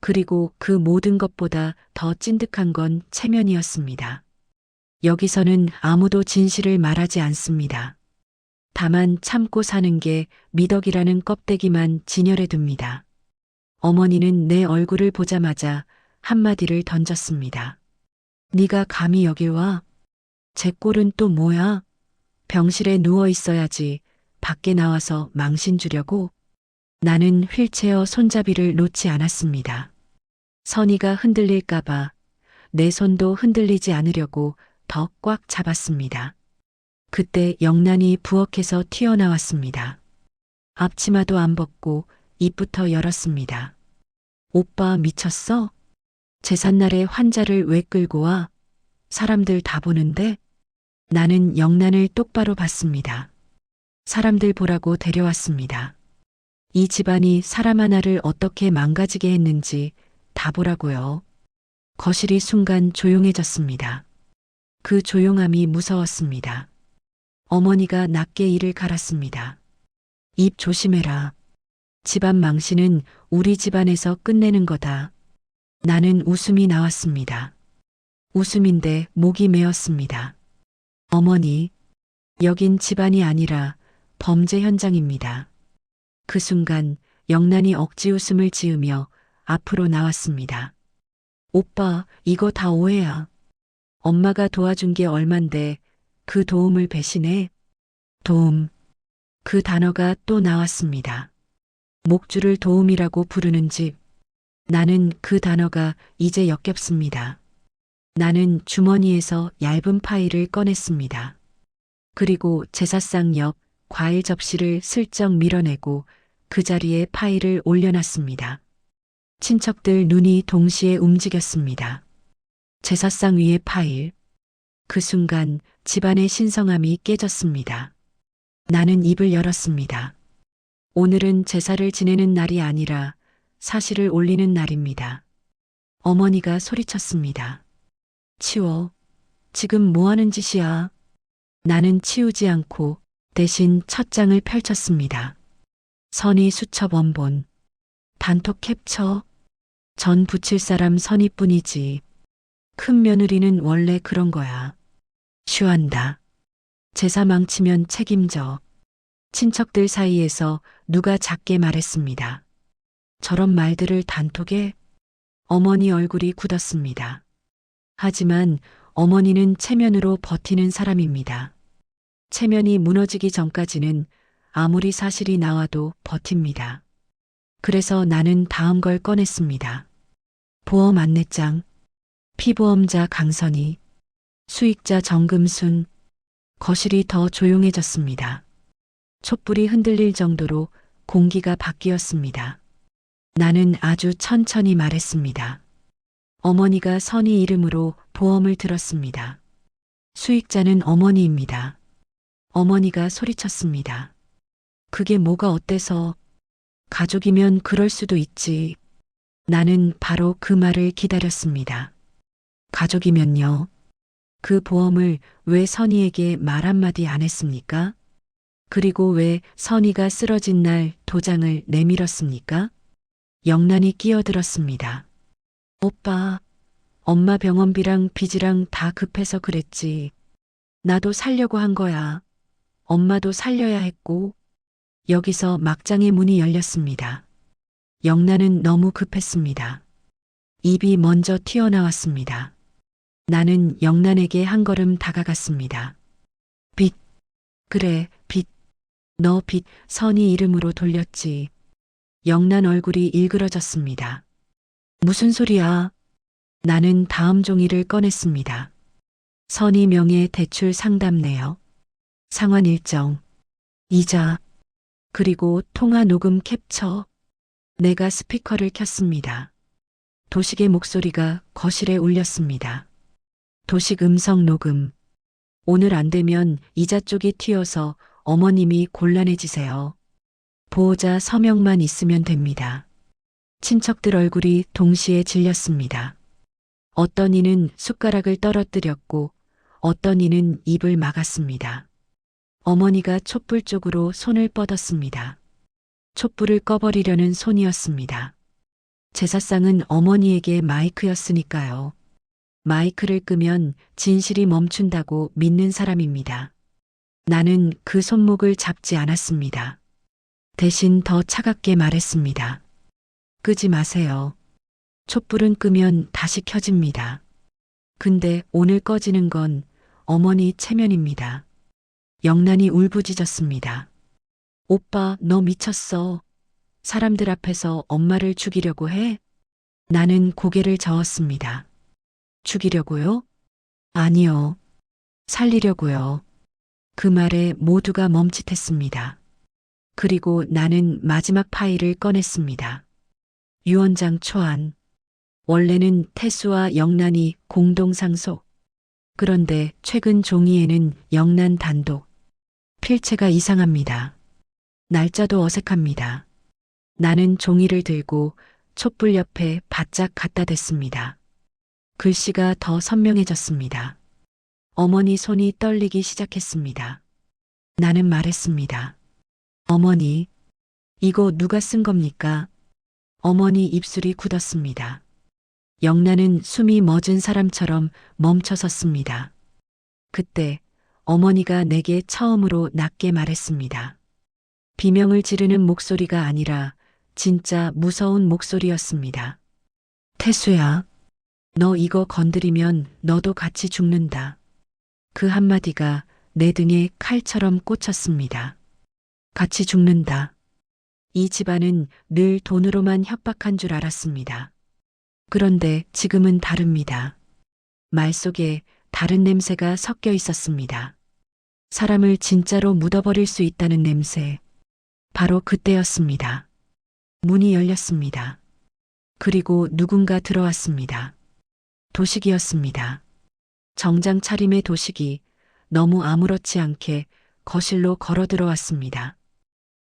그리고 그 모든 것보다 더 찐득한 건 체면이었습니다. 여기서는 아무도 진실을 말하지 않습니다. 다만 참고 사는 게 미덕이라는 껍데기만 진열해 둡니다. 어머니는 내 얼굴을 보자마자 한마디를 던졌습니다. 네가 감히 여길 와? 제 꼴은 또 뭐야? 병실에 누워 있어야지 밖에 나와서 망신 주려고? 나는 휠체어 손잡이를 놓지 않았습니다. 선이가 흔들릴까봐 내 손도 흔들리지 않으려고 더 꽉 잡았습니다. 그때 영란이 부엌에서 튀어나왔습니다. 앞치마도 안 벗고 입부터 열었습니다. 오빠 미쳤어? 제삿날에 환자를 왜 끌고 와? 사람들 다 보는데? 나는 영란을 똑바로 봤습니다. 사람들 보라고 데려왔습니다. 이 집안이 사람 하나를 어떻게 망가지게 했는지 다 보라고요. 거실이 순간 조용해졌습니다. 그 조용함이 무서웠습니다. 어머니가 낮게 이를 갈았습니다. 입 조심해라. 집안 망신은 우리 집안에서 끝내는 거다. 나는 웃음이 나왔습니다. 웃음인데 목이 메었습니다. 어머니, 여긴 집안이 아니라 범죄 현장입니다. 그 순간 영란이 억지 웃음을 지으며 앞으로 나왔습니다. 오빠, 이거 다 오해야. 엄마가 도와준 게 얼만데 그 도움을 배신해? 도움. 그 단어가 또 나왔습니다. 목줄을 도움이라고 부르는 집. 나는 그 단어가 이제 역겹습니다. 나는 주머니에서 얇은 파일을 꺼냈습니다. 그리고 제사상 옆 과일 접시를 슬쩍 밀어내고 그 자리에 파일을 올려놨습니다. 친척들 눈이 동시에 움직였습니다. 제사상 위에 파일. 그 순간 집안의 신성함이 깨졌습니다. 나는 입을 열었습니다. 오늘은 제사를 지내는 날이 아니라 사실을 올리는 날입니다. 어머니가 소리쳤습니다. 치워. 지금 뭐 하는 짓이야? 나는 치우지 않고 대신 첫 장을 펼쳤습니다. 선의 수첩 원본. 단톡 캡처. 전 붙일 사람 선의뿐이지. 큰 며느리는 원래 그런 거야. 쉬한다. 제사 망치면 책임져. 친척들 사이에서 누가 작게 말했습니다. 저런 말들을 단톡에? 어머니 얼굴이 굳었습니다. 하지만 어머니는 체면으로 버티는 사람입니다. 체면이 무너지기 전까지는 아무리 사실이 나와도 버팁니다. 그래서 나는 다음 걸 꺼냈습니다. 보험 안내장. 피보험자 강선희. 수익자 정금순. 거실이 더 조용해졌습니다. 촛불이 흔들릴 정도로 공기가 바뀌었습니다. 나는 아주 천천히 말했습니다. 어머니가 선희 이름으로 보험을 들었습니다. 수익자는 어머니입니다. 어머니가 소리쳤습니다. 그게 뭐가 어때서? 가족이면 그럴 수도 있지. 나는 바로 그 말을 기다렸습니다. 가족이면요. 그 보험을 왜 선희에게 말 한마디 안 했습니까? 그리고 왜 선희가 쓰러진 날 도장을 내밀었습니까? 영란이 끼어들었습니다. 오빠, 엄마 병원비랑 빚이랑 다 급해서 그랬지. 나도 살려고 한 거야. 엄마도 살려야 했고. 여기서 막장의 문이 열렸습니다. 영란은 너무 급했습니다. 입이 먼저 튀어나왔습니다. 나는 영란에게 한 걸음 다가갔습니다. 빚. 그래, 빚. 너 빚 선희 이름으로 돌렸지. 영란 얼굴이 일그러졌습니다. 무슨 소리야? 나는 다음 종이를 꺼냈습니다. 선희 명의 대출 상담내역. 상환 일정. 이자. 그리고 통화 녹음 캡처. 내가 스피커를 켰습니다. 도식의 목소리가 거실에 울렸습니다. 도식 음성 녹음. 오늘 안 되면 이자 쪽이 튀어서 어머님이 곤란해지세요. 보호자 서명만 있으면 됩니다. 친척들 얼굴이 동시에 질렸습니다. 어떤 이는 숟가락을 떨어뜨렸고 어떤 이는 입을 막았습니다. 어머니가 촛불 쪽으로 손을 뻗었습니다. 촛불을 꺼버리려는 손이었습니다. 제사상은 어머니에게 마이크였으니까요. 마이크를 끄면 진실이 멈춘다고 믿는 사람입니다. 나는 그 손목을 잡지 않았습니다. 대신 더 차갑게 말했습니다. 끄지 마세요. 촛불은 끄면 다시 켜집니다. 근데 오늘 꺼지는 건 어머니 체면입니다. 영란이 울부짖었습니다. 오빠, 너 미쳤어. 사람들 앞에서 엄마를 죽이려고 해? 나는 고개를 저었습니다. 죽이려고요? 아니요. 살리려고요. 그 말에 모두가 멈칫했습니다. 그리고 나는 마지막 파일을 꺼냈습니다. 유언장 초안. 원래는 태수와 영란이 공동 상속. 그런데 최근 종이에는 영란 단독. 필체가 이상합니다. 날짜도 어색합니다. 나는 종이를 들고 촛불 옆에 바짝 갖다 댔습니다. 글씨가 더 선명해졌습니다. 어머니 손이 떨리기 시작했습니다. 나는 말했습니다. 어머니, 이거 누가 쓴 겁니까? 어머니 입술이 굳었습니다. 영란은 숨이 멎은 사람처럼 멈춰섰습니다. 그때 어머니가 내게 처음으로 낮게 말했습니다. 비명을 지르는 목소리가 아니라 진짜 무서운 목소리였습니다. 태수야, 너 이거 건드리면 너도 같이 죽는다. 그 한마디가 내 등에 칼처럼 꽂혔습니다. 같이 죽는다. 이 집안은 늘 돈으로만 협박한 줄 알았습니다. 그런데 지금은 다릅니다. 말 속에 다른 냄새가 섞여 있었습니다. 사람을 진짜로 묻어버릴 수 있다는 냄새. 바로 그때였습니다. 문이 열렸습니다. 그리고 누군가 들어왔습니다. 도식이었습니다. 정장 차림의 도식이 너무 아무렇지 않게 거실로 걸어 들어왔습니다.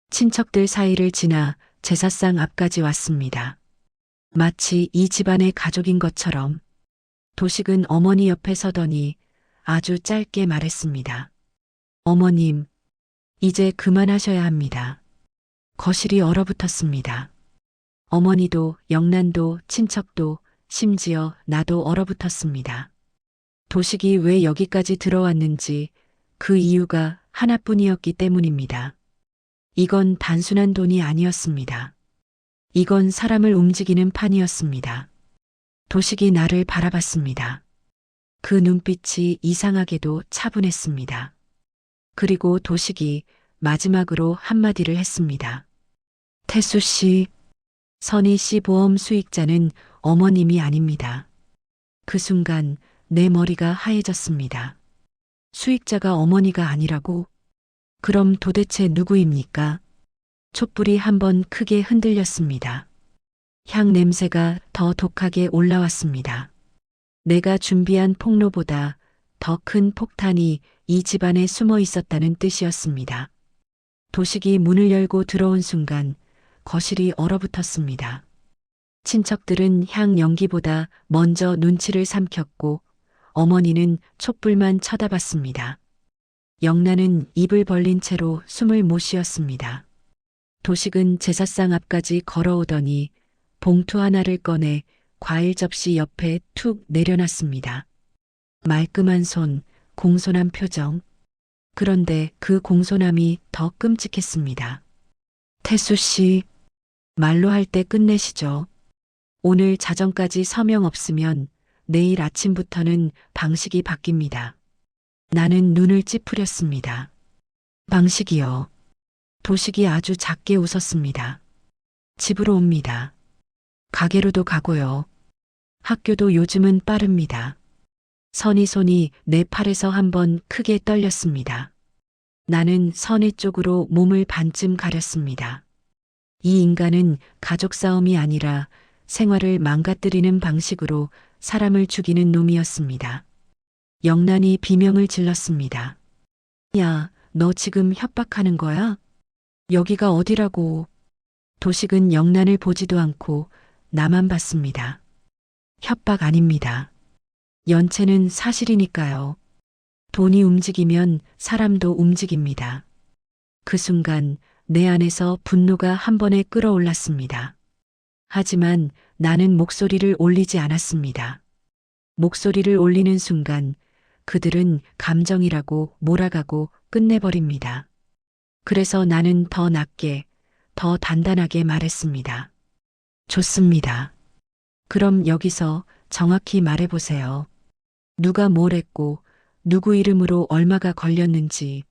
친척들 사이를 지나 제사상 앞까지 왔습니다. 마치 이 집안의 가족인 것처럼. 도식은 어머니 옆에 서더니 아주 짧게 말했습니다. 어머님, 이제 그만하셔야 합니다. 거실이 얼어붙었습니다. 어머니도 영란도 친척도 심지어 나도 얼어붙었습니다. 도식이 왜 여기까지 들어왔는지 그 이유가 하나뿐이었기 때문입니다. 이건 단순한 돈이 아니었습니다. 이건 사람을 움직이는 판이었습니다. 도식이 나를 바라봤습니다. 그 눈빛이 이상하게도 차분했습니다. 그리고 도식이 마지막으로 한마디를 했습니다. 태수 씨, 선희 씨 보험 수익자는 어머님이 아닙니다. 그 순간 내 머리가 하얘졌습니다. 수익자가 어머니가 아니라고? 그럼 도대체 누구입니까? 촛불이 한번 크게 흔들렸습니다. 향 냄새가 더 독하게 올라왔습니다. 내가 준비한 폭로보다 더 큰 폭탄이 이 집안에 숨어 있었다는 뜻이었습니다. 도식이 문을 열고 들어온 순간 거실이 얼어붙었습니다. 친척들은 향 연기보다 먼저 눈치를 삼켰고 어머니는 촛불만 쳐다봤습니다. 영란은 입을 벌린 채로 숨을 못 쉬었습니다. 도식은 제사상 앞까지 걸어오더니 봉투 하나를 꺼내 과일 접시 옆에 툭 내려놨습니다. 말끔한 손, 공손한 표정. 그런데 그 공손함이 더 끔찍했습니다. 태수 씨, 말로 할 때 끝내시죠. 오늘 자정까지 서명 없으면 내일 아침부터는 방식이 바뀝니다. 나는 눈을 찌푸렸습니다. 방식이요. 도식이 아주 작게 웃었습니다. 집으로 옵니다. 가게로도 가고요. 학교도 요즘은 빠릅니다. 선희 손이 내 팔에서 한번 크게 떨렸습니다. 나는 선희 쪽으로 몸을 반쯤 가렸습니다. 이 인간은 가족 싸움이 아니라 생활을 망가뜨리는 방식으로 사람을 죽이는 놈이었습니다. 영란이 비명을 질렀습니다. 야, 너 지금 협박하는 거야? 여기가 어디라고? 도식은 영란을 보지도 않고 나만 봤습니다. 협박 아닙니다. 연체는 사실이니까요. 돈이 움직이면 사람도 움직입니다. 그 순간 내 안에서 분노가 한 번에 끌어올랐습니다. 하지만 나는 목소리를 올리지 않았습니다. 목소리를 올리는 순간 그들은 감정이라고 몰아가고 끝내버립니다. 그래서 나는 더 낮게, 더 단단하게 말했습니다. 좋습니다. 그럼 여기서 정확히 말해보세요. 누가 뭘 했고, 누구 이름으로 얼마가 걸렸는지.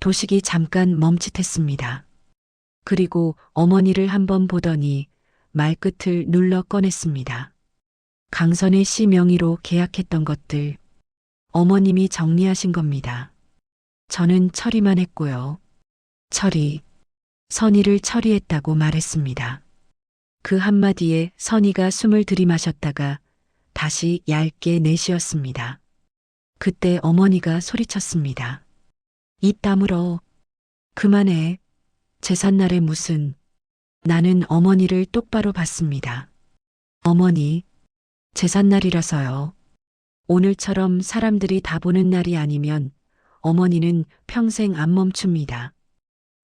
도식이 잠깐 멈칫했습니다. 그리고 어머니를 한번 보더니 말끝을 눌러 꺼냈습니다. 강선의 씨 명의로 계약했던 것들, 어머님이 정리하신 겁니다. 저는 처리만 했고요. 처리, 선의를 처리했다고 말했습니다. 그 한마디에 선의가 숨을 들이마셨다가 다시 얇게 내쉬었습니다. 그때 어머니가 소리쳤습니다. 입 다물어. 그만해. 제삿날에 무슨. 나는 어머니를 똑바로 봤습니다. 어머니, 제삿날이라서요. 오늘처럼 사람들이 다 보는 날이 아니면 어머니는 평생 안 멈춥니다.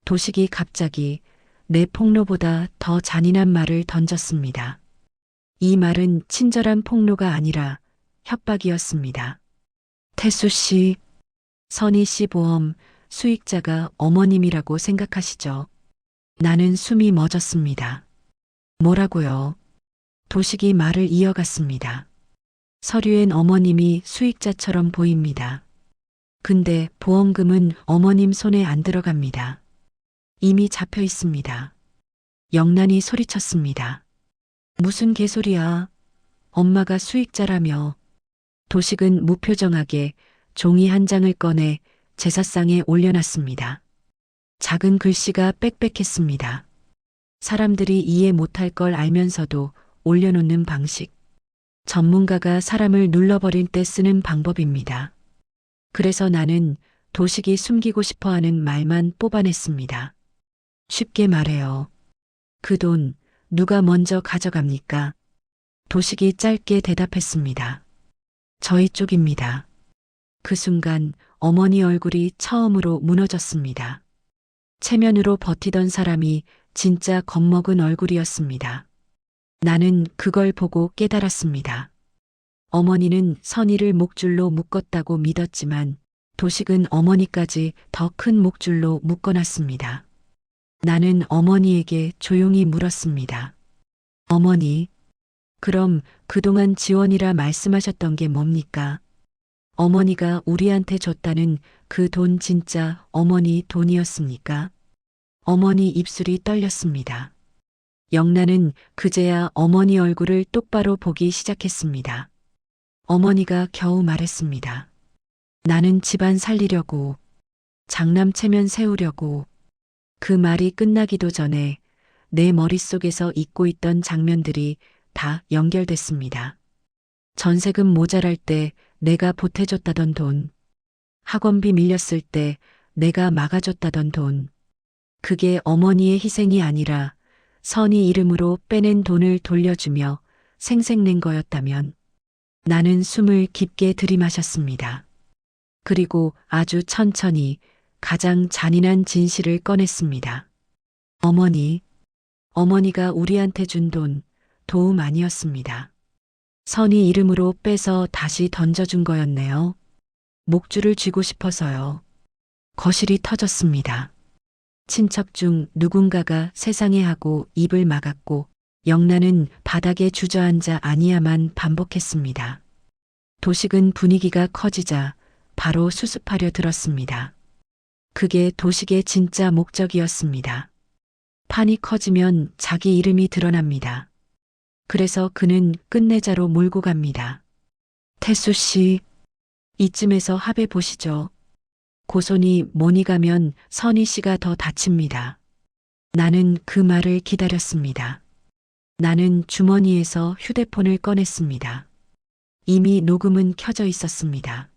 도식이 갑자기 내 폭로보다 더 잔인한 말을 던졌습니다. 이 말은 친절한 폭로가 아니라 협박이었습니다. 태수 씨, 선희 씨 보험 수익자가 어머님이라고 생각하시죠? 나는 숨이 멎었습니다. 뭐라고요? 도식이 말을 이어갔습니다. 서류엔 어머님이 수익자처럼 보입니다. 근데 보험금은 어머님 손에 안 들어갑니다. 이미 잡혀 있습니다. 영란이 소리쳤습니다. 무슨 개소리야. 엄마가 수익자라며. 도식은 무표정하게 종이 한 장을 꺼내 제사상에 올려놨습니다. 작은 글씨가 빽빽했습니다. 사람들이 이해 못할 걸 알면서도 올려놓는 방식. 전문가가 사람을 눌러버릴 때 쓰는 방법입니다. 그래서 나는 도식이 숨기고 싶어하는 말만 뽑아냈습니다. 쉽게 말해요. 그 돈 누가 먼저 가져갑니까? 도식이 짧게 대답했습니다. 저희 쪽입니다. 그 순간 어머니 얼굴이 처음으로 무너졌습니다. 체면으로 버티던 사람이 진짜 겁먹은 얼굴이었습니다. 나는 그걸 보고 깨달았습니다. 어머니는 선의를 목줄로 묶었다고 믿었지만 도식은 어머니까지 더 큰 목줄로 묶어놨습니다. 나는 어머니에게 조용히 물었습니다. 어머니, 그럼 그동안 지원이라 말씀하셨던 게 뭡니까? 어머니가 우리한테 줬다는 그 돈 진짜 어머니 돈이었습니까? 어머니 입술이 떨렸습니다. 영란은 그제야 어머니 얼굴을 똑바로 보기 시작했습니다. 어머니가 겨우 말했습니다. 나는 집안 살리려고, 장남 체면 세우려고. 그 말이 끝나기도 전에 내 머릿속에서 잊고 있던 장면들이 다 연결됐습니다. 전세금 모자랄 때 내가 보태줬다던 돈, 학원비 밀렸을 때 내가 막아줬다던 돈, 그게 어머니의 희생이 아니라 선의 이름으로 빼낸 돈을 돌려주며 생색낸 거였다면 나는 숨을 깊게 들이마셨습니다. 그리고 아주 천천히 가장 잔인한 진실을 꺼냈습니다. 어머니가 우리한테 준 돈, 도움 아니었습니다. 선의 이름으로 빼서 다시 던져준 거였네요. 목줄을 쥐고 싶어서요. 거실이 터졌습니다. 친척 중 누군가가 세상에 하고 입을 막았고 영란은 바닥에 주저앉아 아니야만 반복했습니다. 도식은 분위기가 커지자 바로 수습하려 들었습니다. 그게 도식의 진짜 목적이었습니다. 판이 커지면 자기 이름이 드러납니다. 그래서 그는 끝내자로 몰고 갑니다. 태수 씨, 이쯤에서 합해 보시죠. 고손이 모니 가면 선희 씨가 더 다칩니다. 나는 그 말을 기다렸습니다. 나는 주머니에서 휴대폰을 꺼냈습니다. 이미 녹음은 켜져 있었습니다.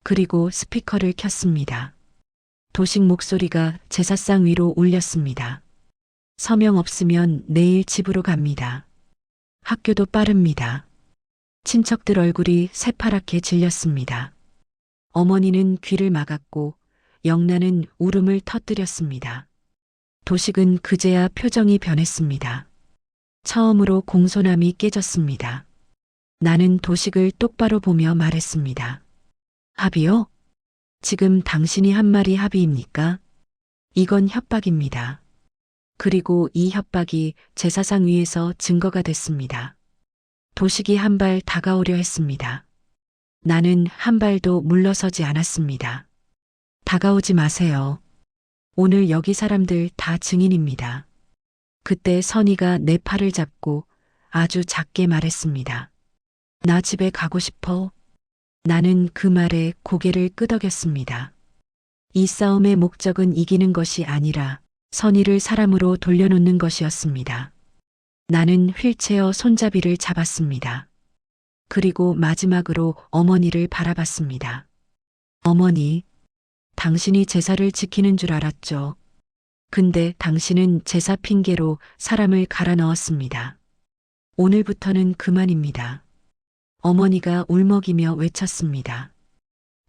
그리고 스피커를 켰습니다. 도식 목소리가 제사상 위로 울렸습니다. 서명 없으면 내일 집으로 갑니다. 학교도 빠릅니다. 친척들 얼굴이 새파랗게 질렸습니다. 어머니는 귀를 막았고 영란은 울음을 터뜨렸습니다. 도식은 그제야 표정이 변했습니다. 처음으로 공손함이 깨졌습니다. 나는 도식을 똑바로 보며 말했습니다. 합의요? 지금 당신이 한 말이 합의입니까? 이건 협박입니다. 그리고 이 협박이 제사상 위에서 증거가 됐습니다. 도식이 한 발 다가오려 했습니다. 나는 한 발도 물러서지 않았습니다. 다가오지 마세요. 오늘 여기 사람들 다 증인입니다. 그때 선희가 내 팔을 잡고 아주 작게 말했습니다. 나 집에 가고 싶어. 나는 그 말에 고개를 끄덕였습니다. 이 싸움의 목적은 이기는 것이 아니라 선희를 사람으로 돌려놓는 것이었습니다. 나는 휠체어 손잡이를 잡았습니다. 그리고 마지막으로 어머니를 바라봤습니다. 어머니, 당신이 제사를 지키는 줄 알았죠. 근데 당신은 제사 핑계로 사람을 갈아 넣었습니다. 오늘부터는 그만입니다. 어머니가 울먹이며 외쳤습니다.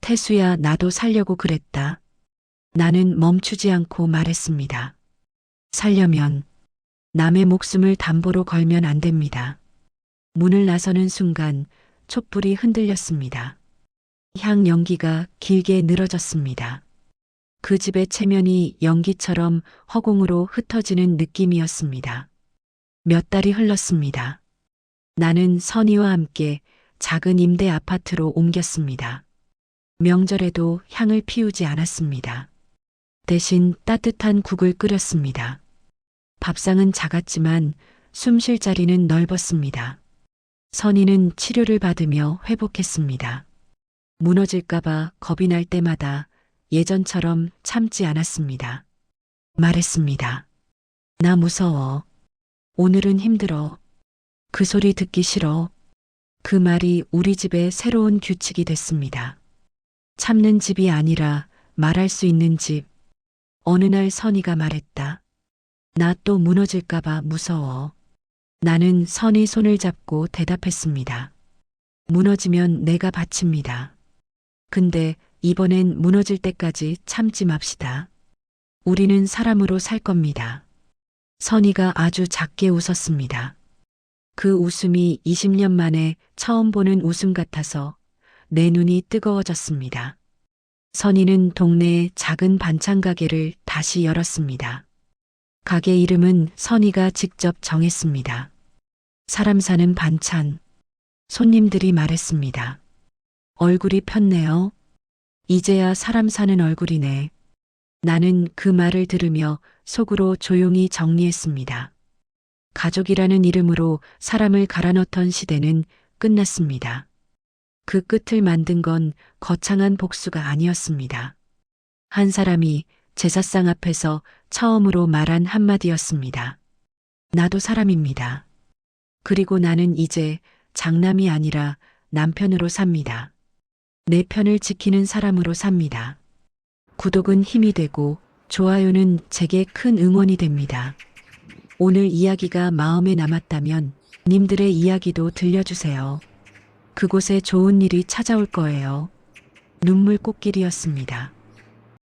태수야, 나도 살려고 그랬다. 나는 멈추지 않고 말했습니다. 살려면 남의 목숨을 담보로 걸면 안 됩니다. 문을 나서는 순간 촛불이 흔들렸습니다. 향 연기가 길게 늘어졌습니다. 그 집의 체면이 연기처럼 허공으로 흩어지는 느낌이었습니다. 몇 달이 흘렀습니다. 나는 선희와 함께 작은 임대 아파트로 옮겼습니다. 명절에도 향을 피우지 않았습니다. 대신 따뜻한 국을 끓였습니다. 밥상은 작았지만 숨 쉴 자리는 넓었습니다. 선희는 치료를 받으며 회복했습니다. 무너질까봐 겁이 날 때마다 예전처럼 참지 않았습니다. 말했습니다. 나 무서워. 오늘은 힘들어. 그 소리 듣기 싫어. 그 말이 우리 집의 새로운 규칙이 됐습니다. 참는 집이 아니라 말할 수 있는 집. 어느 날 선희가 말했다. 나 또 무너질까봐 무서워. 나는 선희 손을 잡고 대답했습니다. 무너지면 내가 바칩니다. 근데 이번엔 무너질 때까지 참지 맙시다. 우리는 사람으로 살 겁니다. 선희가 아주 작게 웃었습니다. 그 웃음이 20년 만에 처음 보는 웃음 같아서 내 눈이 뜨거워졌습니다. 선희는 동네의 작은 반찬 가게를 다시 열었습니다. 가게 이름은 선희가 직접 정했습니다. 사람 사는 반찬. 손님들이 말했습니다. 얼굴이 폈네요. 이제야 사람 사는 얼굴이네. 나는 그 말을 들으며 속으로 조용히 정리했습니다. 가족이라는 이름으로 사람을 갈아넣던 시대는 끝났습니다. 그 끝을 만든 건 거창한 복수가 아니었습니다. 한 사람이 제사상 앞에서 처음으로 말한 한마디였습니다. 나도 사람입니다. 그리고 나는 이제 장남이 아니라 남편으로 삽니다. 내 편을 지키는 사람으로 삽니다. 구독은 힘이 되고 좋아요는 제게 큰 응원이 됩니다. 오늘 이야기가 마음에 남았다면 님들의 이야기도 들려주세요. 그곳에 좋은 일이 찾아올 거예요. 눈물 꽃길이었습니다.